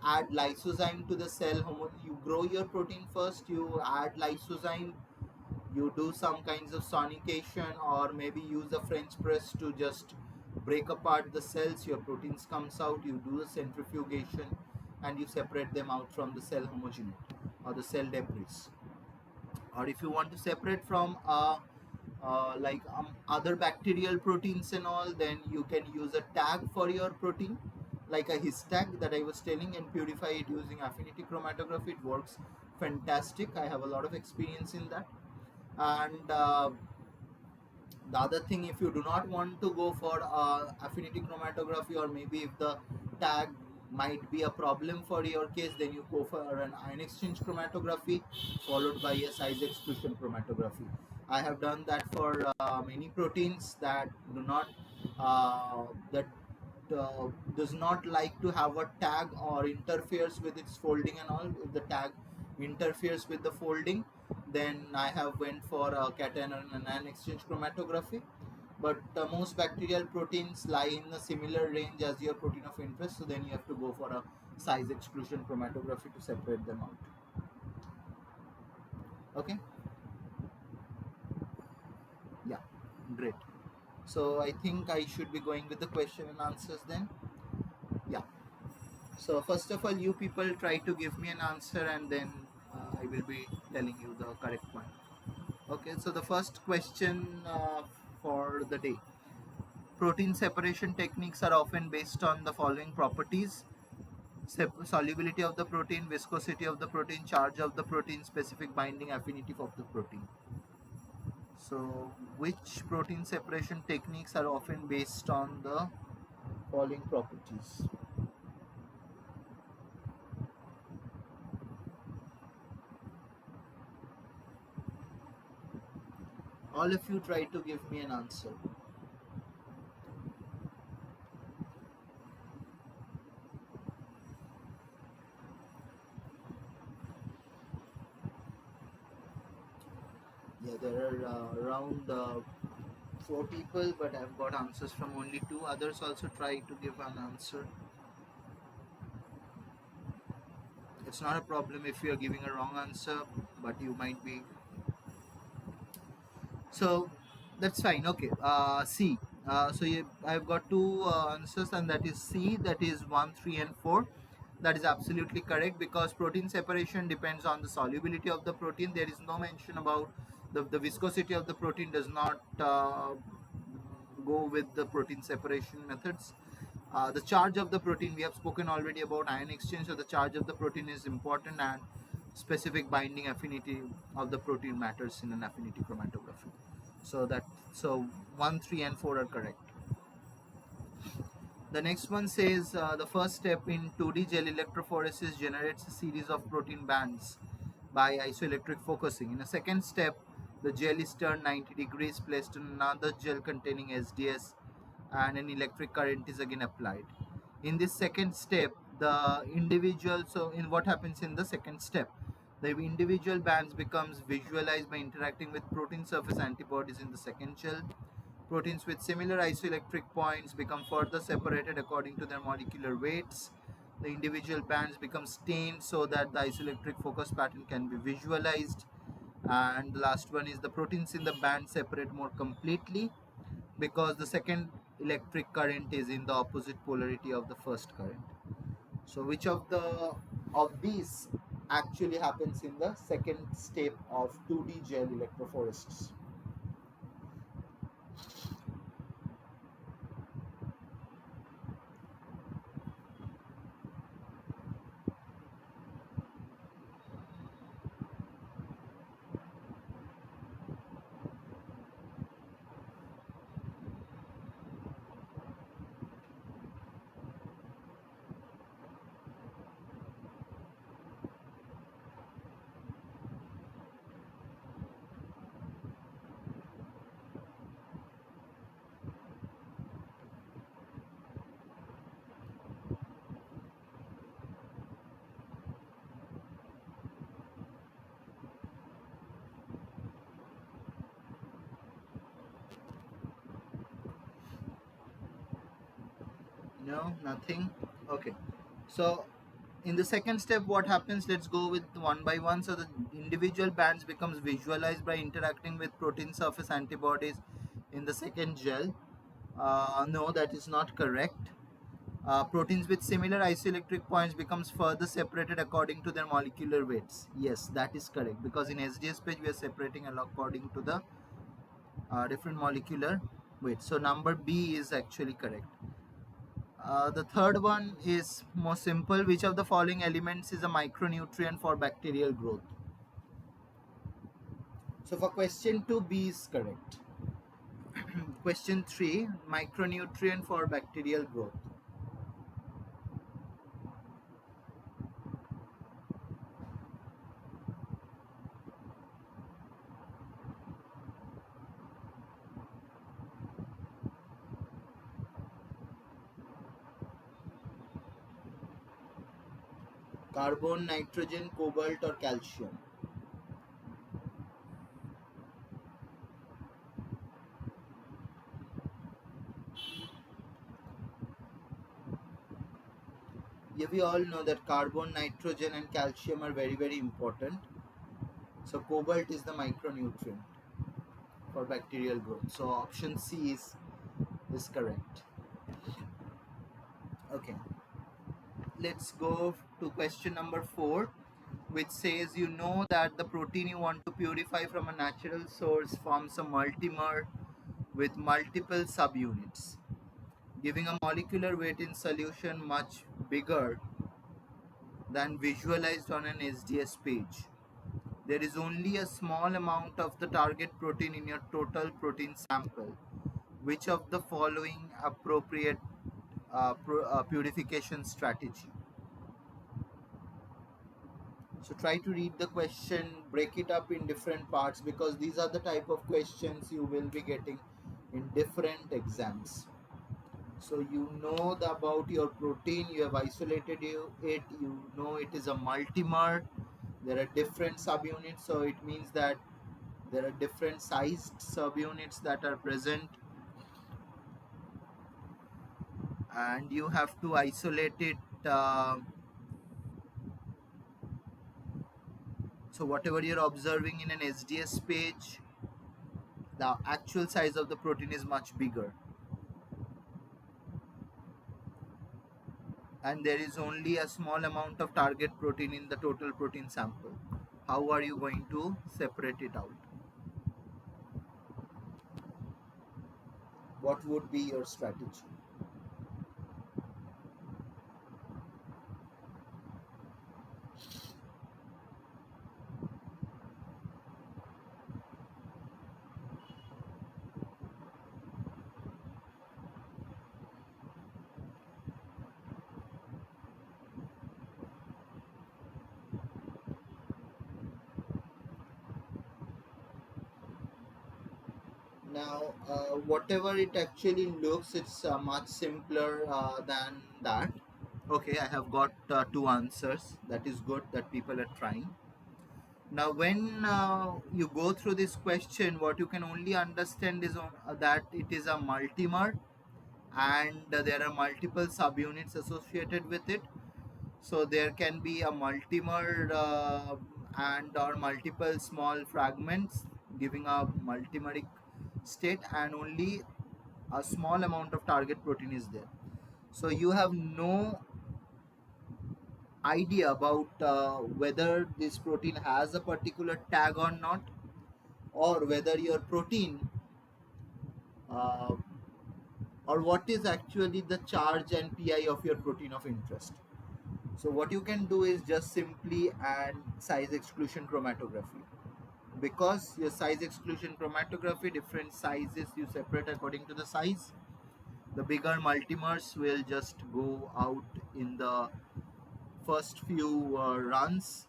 add lysozyme to the cell. You grow your protein first, you add lysozyme, you do some kinds of sonication, or maybe use a French press to just break apart the cells. Your proteins comes out, you do the centrifugation, and you separate them out from the cell homogenate or the cell debris. Or if you want to separate from like other bacterial proteins and all, then you can use a tag for your protein, like a his tag that I was telling, and purify it using affinity chromatography. It works fantastic. I have a lot of experience in that. And the other thing, if you do not want to go for affinity chromatography, or maybe if the tag might be a problem for your case, then you go for an ion exchange chromatography followed by a size exclusion chromatography. I have done that for many proteins that do not that does not like to have a tag or interferes with its folding and all. If the tag interferes with the folding, then I have went for a cation and anion exchange chromatography. But most bacterial proteins lie in a similar range as your protein of interest, so then you have to go for a size exclusion chromatography to separate them out. Okay, yeah, great. So I think I should be going with the question and answers then. Yeah. So first of all, you people try to give me an answer, and then I will be telling you the correct one. Okay. So the first question for the day: protein separation techniques are often based on the following properties: solubility of the protein, viscosity of the protein, charge of the protein, specific binding affinity of the protein. So, which protein separation techniques are often based on the following properties? All of you try to give me an answer. Yeah, there are around four people, but I've got answers from only two. Others also try to give an answer. It's not a problem if you're giving a wrong answer, but you might be. So that's fine. Okay. C. I've got two answers, and that is C. That is 1, 3, and 4. That is absolutely correct, because protein separation depends on the solubility of the protein. There is no mention about the viscosity of the protein does not go with the protein separation methods. The charge of the protein, we have spoken already about ion exchange, so the charge of the protein is important, and specific binding affinity of the protein matters in an affinity chromatography. So 1, 3, and 4 are correct. The next one says the first step in 2D gel electrophoresis generates a series of protein bands by isoelectric focusing. In a second step, the gel is turned 90 degrees, placed in another gel containing SDS, and an electric current is again applied. In this second step, in what happens in the second step? The individual bands becomes visualized by interacting with protein surface antibodies in the second gel. Proteins with similar isoelectric points become further separated according to their molecular weights. The individual bands become stained so that the isoelectric focus pattern can be visualized. And the last one is the proteins in the band separate more completely because the second electric current is in the opposite polarity of the first current. So which of these actually happens in the second step of 2D gel electrophoresis? No, nothing. Okay. So in the second step, what happens? Let's go with one by one. So the individual bands becomes visualized by interacting with protein surface antibodies in the second gel. No, that is not correct. Proteins with similar isoelectric points becomes further separated according to their molecular weights. Yes, that is correct, because in SDS page we are separating according to the different molecular weights. So number B is actually correct. The third one is more simple. Which of the following elements is a micronutrient for bacterial growth? So for question 2, B is correct. Question 3, micronutrient for bacterial growth. Carbon, nitrogen, cobalt, or calcium? Yeah, we all know that carbon, nitrogen, and calcium are very, very important. So cobalt is the micronutrient for bacterial growth. So option C is correct. Okay, let's go to question number 4, which says you know that the protein you want to purify from a natural source forms a multimer with multiple subunits, giving a molecular weight in solution much bigger than visualized on an SDS page. There is only a small amount of the target protein in your total protein sample. Which of the following appropriate purification strategy? So try to read the question, break it up in different parts, because these are the type of questions you will be getting in different exams. So you know about your protein, you have isolated it, you know it is a multimer. There are different subunits, so it means that there are different sized subunits that are present, and you have to isolate it. So whatever you're observing in an SDS page, the actual size of the protein is much bigger, and there is only a small amount of target protein in the total protein sample. How are you going to separate it out? What would be your strategy? Now, whatever it actually looks, it's much simpler than that. Okay, I have got two answers. That is good that people are trying. Now, when you go through this question, what you can only understand is that it is a multimer, and there are multiple subunits associated with it. So there can be a multimer and or multiple small fragments giving a multimeric state, and only a small amount of target protein is there. So you have no idea about whether this protein has a particular tag or not, or whether your protein uh, or what is actually the charge and pi of your protein of interest. So what you can do is just simply add size exclusion chromatography. Because your size exclusion chromatography, different sizes you separate according to the size. The bigger multimers will just go out in the first few runs,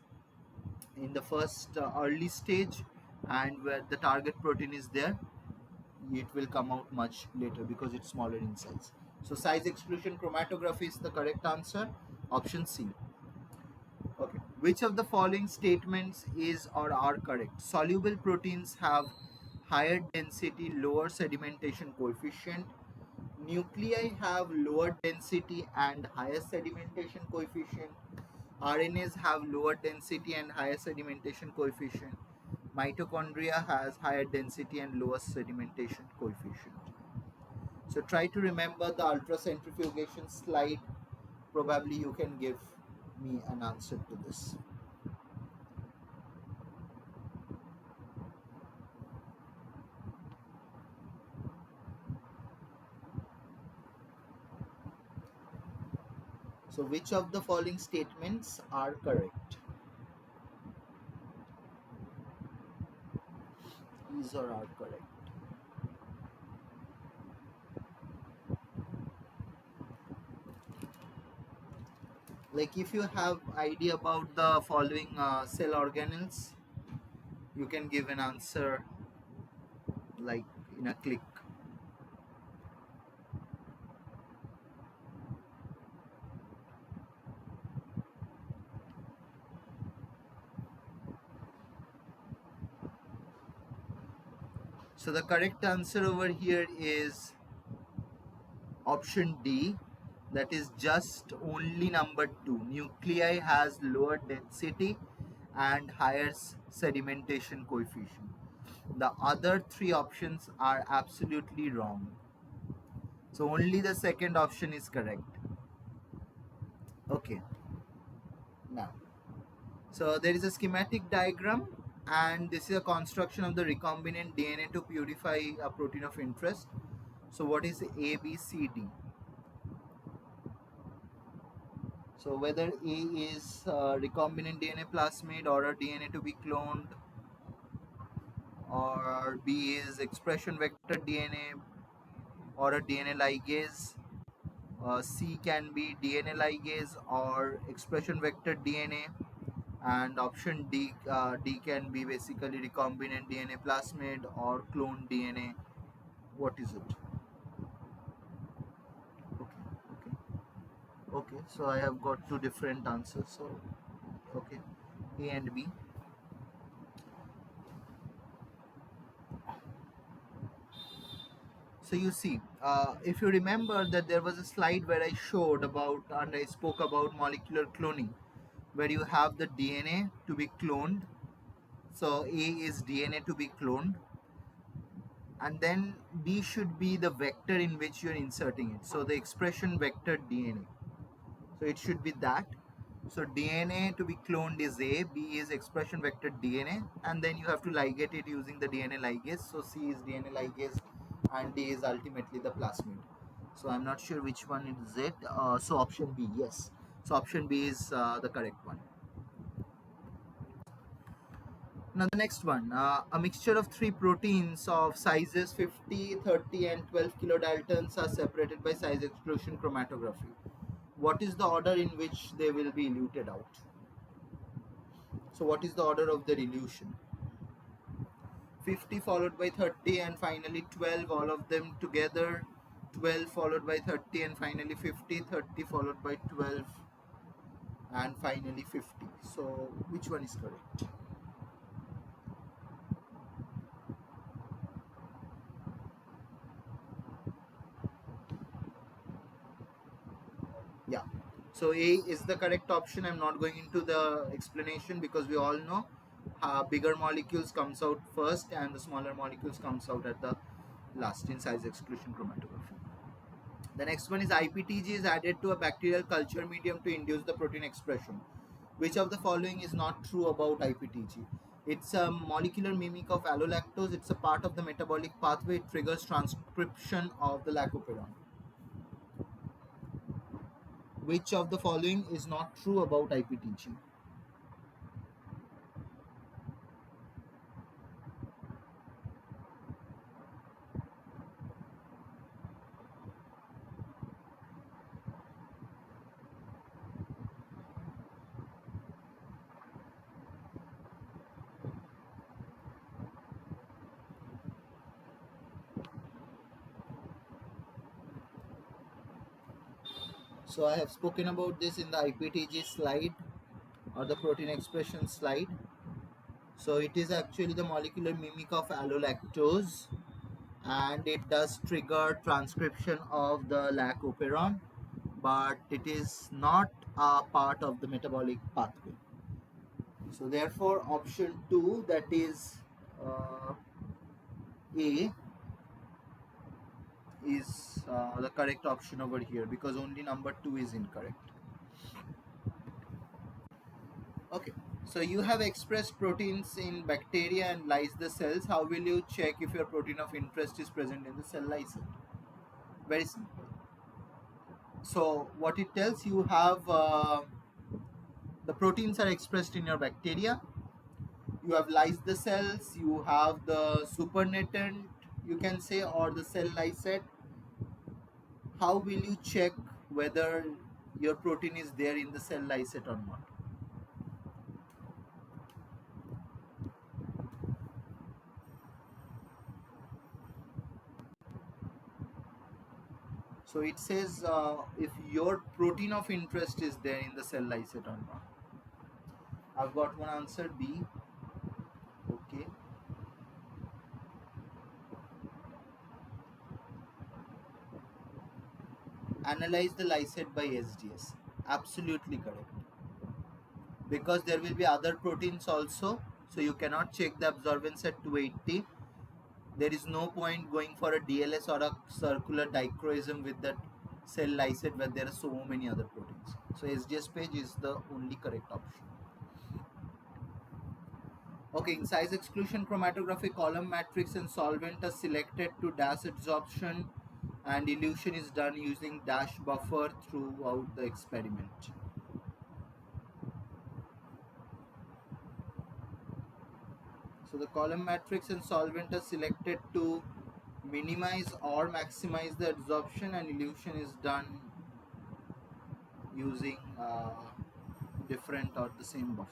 in the first early stage, and where the target protein is there, it will come out much later because it's smaller in size. So size exclusion chromatography is the correct answer, option C. Okay. Which of the following statements is or are correct? Soluble proteins have higher density, lower sedimentation coefficient. Nuclei have lower density and higher sedimentation coefficient. RNAs have lower density and higher sedimentation coefficient. Mitochondria has higher density and lower sedimentation coefficient. So try to remember the ultracentrifugation slide. Probably you can give me an answer to this. So which of the following statements are correct? These are correct. Like if you have idea about the following cell organelles, you can give an answer like in a click. So the correct answer over here is option D, that is just only number 2. Nuclei has lower density and higher sedimentation coefficient. The other three options are absolutely wrong. So only the second option is correct. Okay, now. So there is a schematic diagram, and this is a construction of the recombinant DNA to purify a protein of interest. So what is A, B, C, D? So whether A is recombinant DNA plasmid or a DNA to be cloned, or B is expression vector DNA or a DNA ligase, C can be DNA ligase or expression vector DNA, and option D can be basically recombinant DNA plasmid or clone DNA. What is it? Okay, so I have got two different answers. So okay, A and B. So you see, if you remember that there was a slide where I showed about and I spoke about molecular cloning, where you have the DNA to be cloned. So A is DNA to be cloned, and then B should be the vector in which you're inserting it. So the expression vector DNA. So it should be that. So DNA to be cloned is A, B is expression vector DNA, and then you have to ligate it using the DNA ligase. So C is DNA ligase, and D is ultimately the plasmid. So I'm not sure which one is it. So option B, yes. So option B is the correct one. Now the next one, a mixture of three proteins of sizes 50, 30 and 12 kilodaltons are separated by size exclusion chromatography. What is the order in which they will be eluted out? So what is the order of their elution? 50 followed by 30 and finally 12, all of them together. 12 followed by 30 and finally 50, 30 followed by 12 and finally 50. So which one is correct? Yeah, so A is the correct option. I'm not going into the explanation because we all know bigger molecules comes out first and the smaller molecules comes out at the last in size exclusion chromatography. The next one is IPTG is added to a bacterial culture medium to induce the protein expression. Which of the following is not true about IPTG? It's a molecular mimic of allolactose. It's a part of the metabolic pathway. It triggers transcription of the lactoperon. Which of the following is not true about IPTG? So I have spoken about this in the IPTG slide or the protein expression slide. So it is actually the molecular mimic of allolactose, and it does trigger transcription of the lactoperon, but it is not a part of the metabolic pathway. So therefore option 2, that is A, is the correct option over here because only number 2 is incorrect. Okay, so you have expressed proteins in bacteria and lyse the cells. How will you check if your protein of interest is present in the cell lysate? Very simple. So what it tells you have the proteins are expressed in your bacteria. You have lysed the cells. You have the supernatant, you can say, or the cell lysate. How will you check whether your protein is there in the cell lysate or not? So it says if your protein of interest is there in the cell lysate or not. I've got one answer, B. Okay. analyze the lysate by SDS. Absolutely correct. Because there will be other proteins also, so you cannot check the absorbance at 280. There is no point going for a DLS or a circular dichroism with that cell lysate where there are so many other proteins. So SDS page is the only correct option. Okay, in size exclusion chromatography, column matrix and solvent are selected to dash adsorption, and elution is done using dash buffer throughout the experiment. So the column matrix and solvent are selected to minimize or maximize the adsorption, and elution is done using different or the same buffer.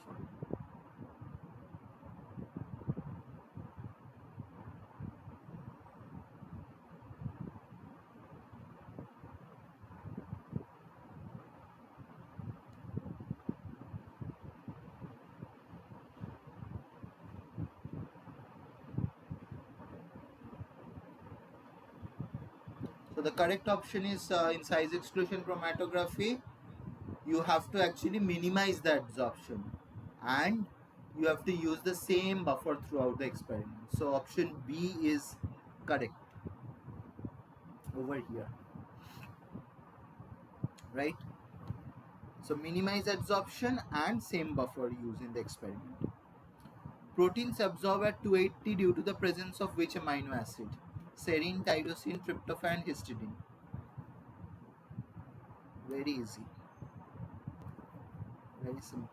So the correct option is in size exclusion chromatography, you have to actually minimize the adsorption and you have to use the same buffer throughout the experiment. So option B is correct over here, right? So minimize adsorption and same buffer used in the experiment. Proteins absorb at 280 due to the presence of which amino acid? Serine, tyrosine, tryptophan, histidine. Very easy, very simple.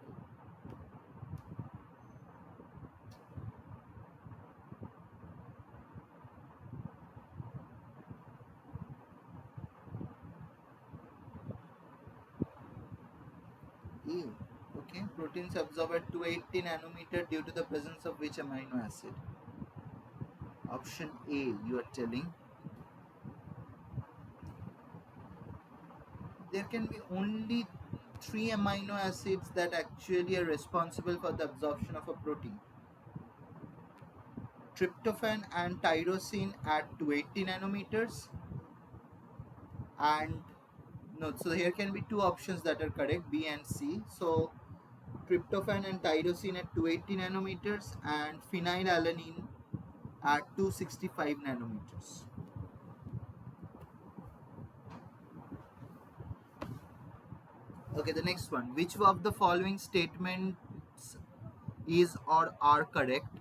E. Okay, proteins absorb at 280 nanometer due to the presence of which amino acid? Option A, you are telling. There can be only 3 amino acids that actually are responsible for the absorption of a protein. Tryptophan and tyrosine at 280 nanometers, and no, so here can be two options that are correct, B and C. So tryptophan and tyrosine at 280 nanometers and phenylalanine at 265 nanometers. Okay, the next one. Which of the following statements is or are correct?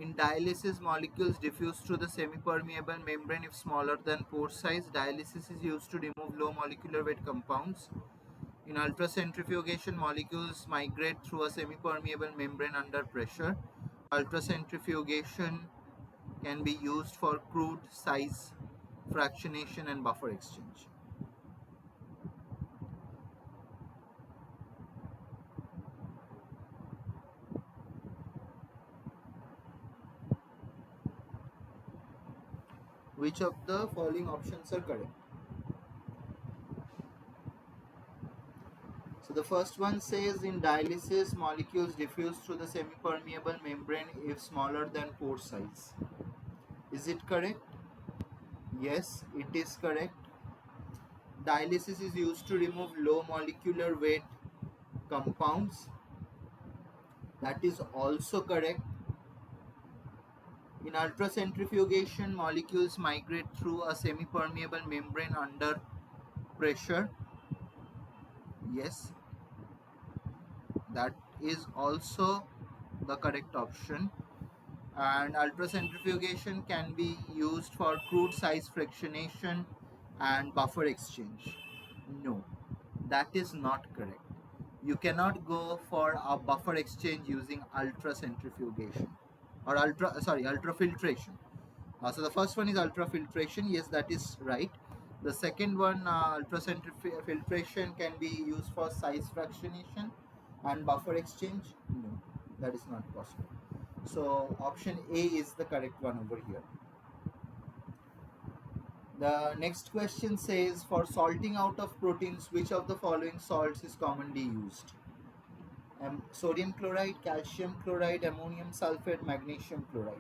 In dialysis, molecules diffuse through the semi-permeable membrane if smaller than pore size. Dialysis is used to remove low molecular weight compounds. In ultracentrifugation, molecules migrate through a semi-permeable membrane under pressure. Ultracentrifugation can be used for crude size fractionation and buffer exchange. Which of the following options are correct? So the first one says in dialysis, molecules diffuse through the semi-permeable membrane if smaller than pore size. Is it correct? Yes, it is correct. Dialysis is used to remove low molecular weight compounds. That is also correct. In ultracentrifugation, molecules migrate through a semi-permeable membrane under pressure. Yes, that is also the correct option. And ultracentrifugation can be used for crude size fractionation and buffer exchange. No, that is not correct. You cannot go for a buffer exchange using ultracentrifugation or ultrafiltration. So the first one is ultrafiltration. Yes, that is right. The second one, ultracentrifiltration, can be used for size fractionation and buffer exchange. No, that is not possible. So option A is the correct one over here. The next question says, for salting out of proteins, which of the following salts is commonly used? Sodium chloride, calcium chloride, ammonium sulfate, magnesium chloride.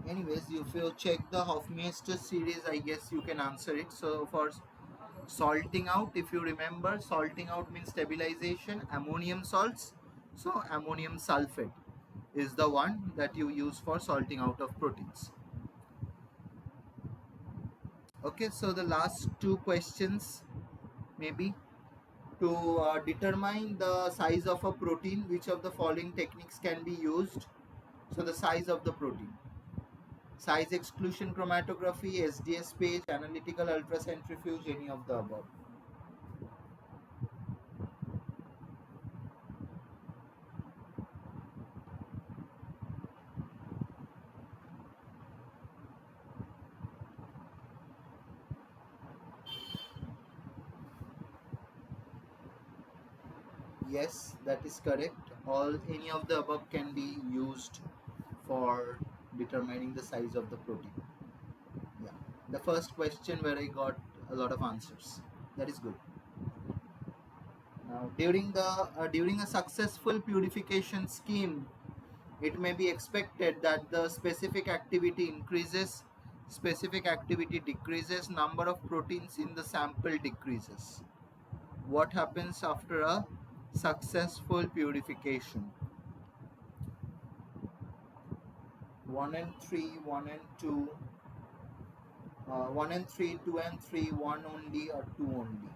Anyways, if you check the Hofmeister series, I guess you can answer it. So for salting out, if you remember, salting out means stabilization, ammonium salts. So ammonium sulfate is the one that you use for salting out of proteins. Okay, so the last two questions, maybe to determine the size of a protein, which of the following techniques can be used? So the size of the protein: size exclusion chromatography, SDS page, analytical ultracentrifuge, any of the above. Yes, that is correct. All any of the above can be used for determining the size of the protein. Yeah. The first question where I got a lot of answers. That is good. Now, during a successful purification scheme, it may be expected that the specific activity increases, specific activity decreases, number of proteins in the sample decreases. What happens after a successful purification? 1 and 3, 1 and 2, 1 and 3, 2 and 3, 1 only or 2 only?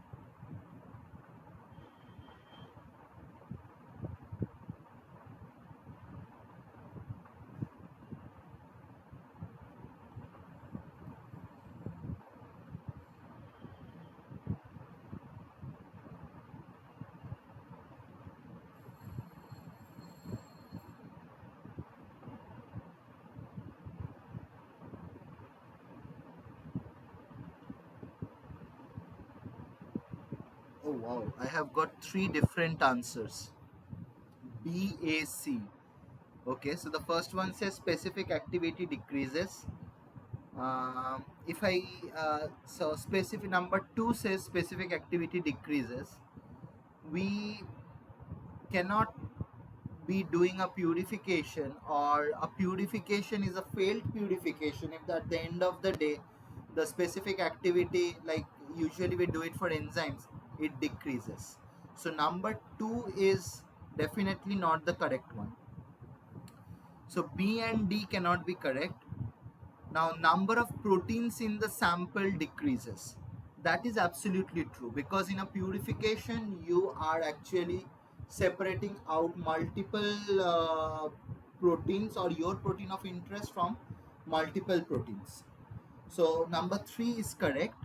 Oh wow, I have got three different answers. BAC. Okay, so the first one says specific activity decreases. If I so specific number two says specific activity decreases. We cannot be doing a purification, or a purification is a failed purification if at the end of the day the specific activity, like usually we do it for enzymes, it decreases. So number two is definitely not the correct one. So B and D cannot be correct. Now, number of proteins in the sample decreases. That is absolutely true, because in a purification, you are actually separating out multiple proteins, or your protein of interest, from multiple proteins. So, number three is correct.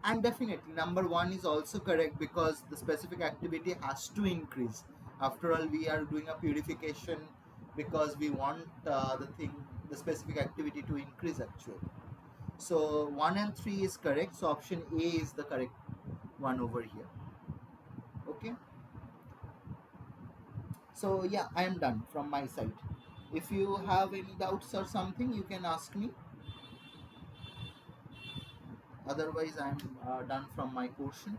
And definitely, number one is also correct, because the specific activity has to increase. After all, we are doing a purification because we want the specific activity to increase actually. So 1 and 3 is correct. So option A is the correct one over here. Okay. So yeah, I am done from my side. If you have any doubts or something, you can ask me. Otherwise, I am done from my portion.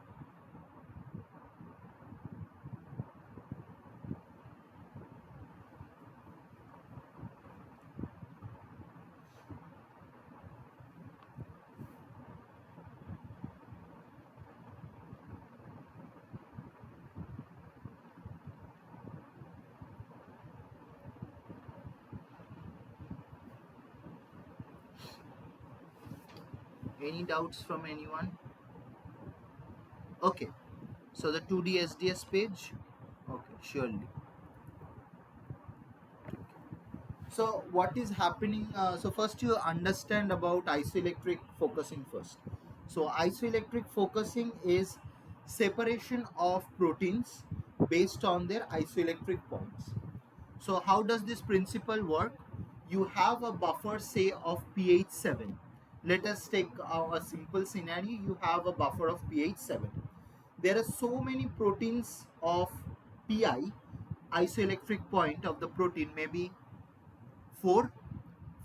Any doubts from anyone? Okay. So the 2D SDS page. Okay, surely. So what is happening? So first you understand about isoelectric focusing first. So isoelectric focusing is separation of proteins based on their isoelectric points. So how does this principle work? You have a buffer, say, of pH 7. Let us take a simple scenario. You have a buffer of pH 7. There are so many proteins of pi, isoelectric point of the protein, maybe 4,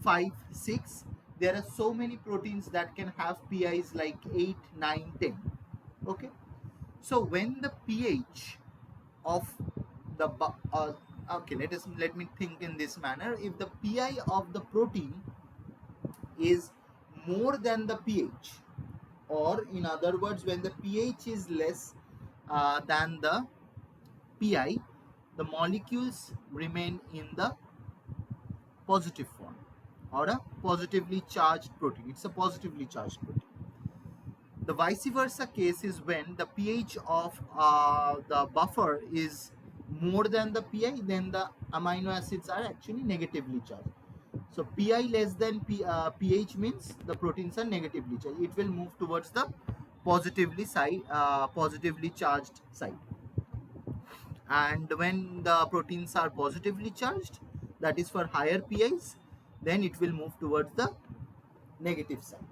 5, 6. There are so many proteins that can have PIs like 8, 9, 10. Okay. So when the pH of the okay, let me think in this manner. If the pi of the protein is more than the pH, or in other words, when the pH is less than the pi, the molecules remain in the positive form, or a positively charged protein. It's a positively charged protein. The vice versa case is when the pH of the buffer is more than the pi, then the amino acids are actually negatively charged. So pi less than pH means the proteins are negatively charged. It will move towards the positively charged side. And when the proteins are positively charged, that is for higher pIs, then it will move towards the negative side.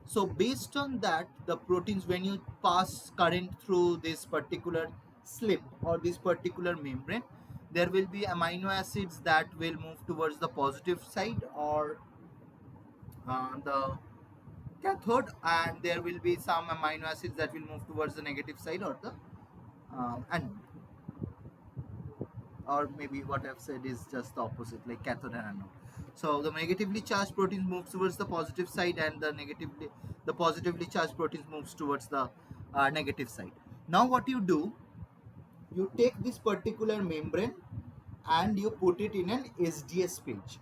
So based on that, the proteins, when you pass current through this particular slip or this particular membrane, there will be amino acids that will move towards the positive side, or the cathode, and there will be some amino acids that will move towards the negative side, or the anode. Or maybe what I've said is just the opposite, like cathode and anode. So the negatively charged proteins moves towards the positive side, and the positively charged proteins moves towards the negative side. Now what you do, you take this particular membrane and you put it in an SDS page.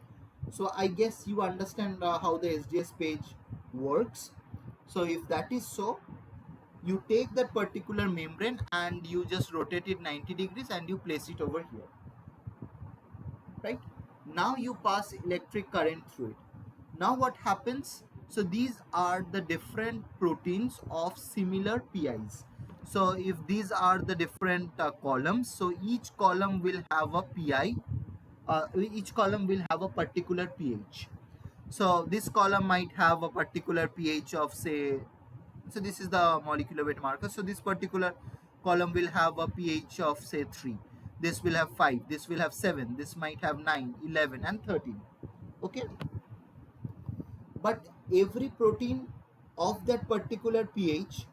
So I guess you understand how the SDS page works. So if that is so, you take that particular membrane and you just rotate it 90 degrees and you place it over here, right? Now you pass electric current through it. Now what happens? So these are the different proteins of similar PIs. So if these are the different columns, so each column will have a PI, each column will have a particular pH. So this column might have a particular pH of, say, so this is the molecular weight marker. So this particular column will have a pH of, say, 3. This will have 5. This will have 7. This might have 9, 11, and 13. Okay. But every protein of that particular pH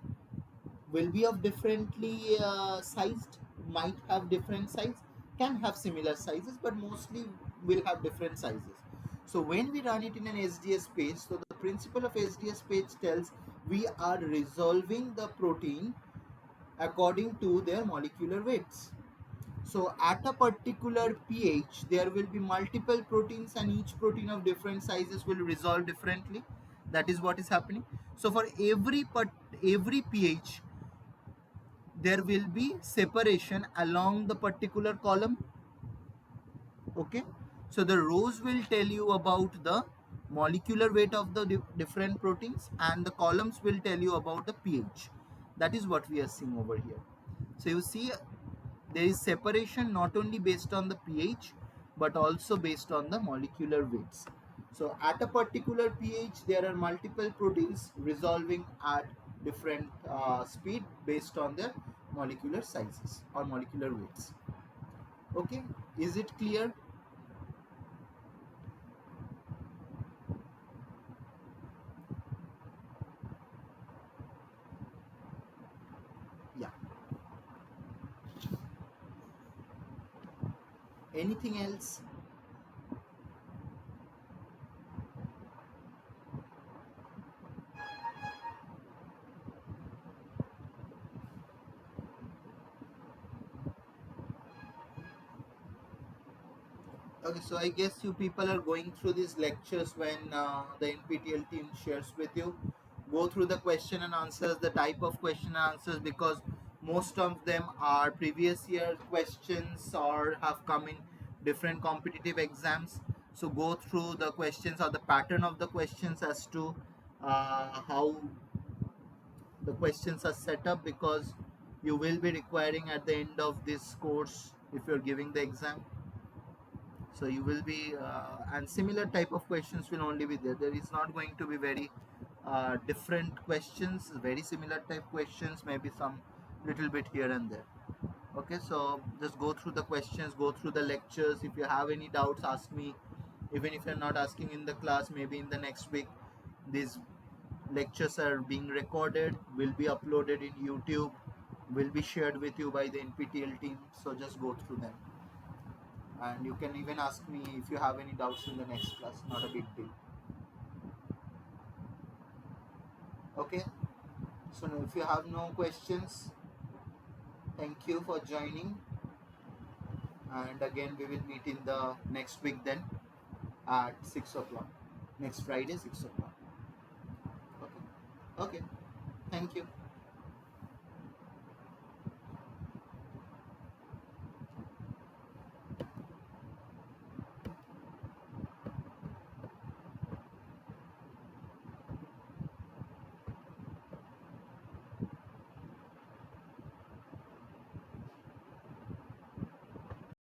will be of differently sized, might have different size, can have similar sizes, but mostly will have different sizes. So when we run it in an SDS page, so the principle of SDS page tells we are resolving the protein according to their molecular weights. So at a particular pH, there will be multiple proteins, and each protein of different sizes will resolve differently. That is what is happening. So for every pH, there will be separation along the particular column. Okay, so the rows will tell you about the molecular weight of the different proteins, and the columns will tell you about the pH. That is what we are seeing over here. So you see, there is separation not only based on the pH, but also based on the molecular weights. So at a particular pH, there are multiple proteins resolving at different speed based on their molecular sizes or molecular weights. Okay, is it clear? Yeah. Anything else? Okay, so I guess you people are going through these lectures when the NPTEL team shares with you. Go through the question and answers, the type of question and answers, because most of them are previous year questions or have come in different competitive exams. So go through the questions or the pattern of the questions as to how the questions are set up, because you will be requiring at the end of this course if you're giving the exam. So you will be and similar type of questions will only be there is not going to be very different questions, very similar type questions, maybe some little bit here and there. Okay, so just go through the questions, go through the lectures. If you have any doubts, ask me. Even if you're not asking in the class, maybe in the next week, these lectures are being recorded, will be uploaded in YouTube, will be shared with you by the NPTEL team. So just go through them, and you can even ask me if you have any doubts in the next class. Not a big deal. Okay, so if you have no questions, thank you for joining, and again we will meet in the next week then at 6 o'clock, next Friday 6 o'clock. Okay, okay, thank you.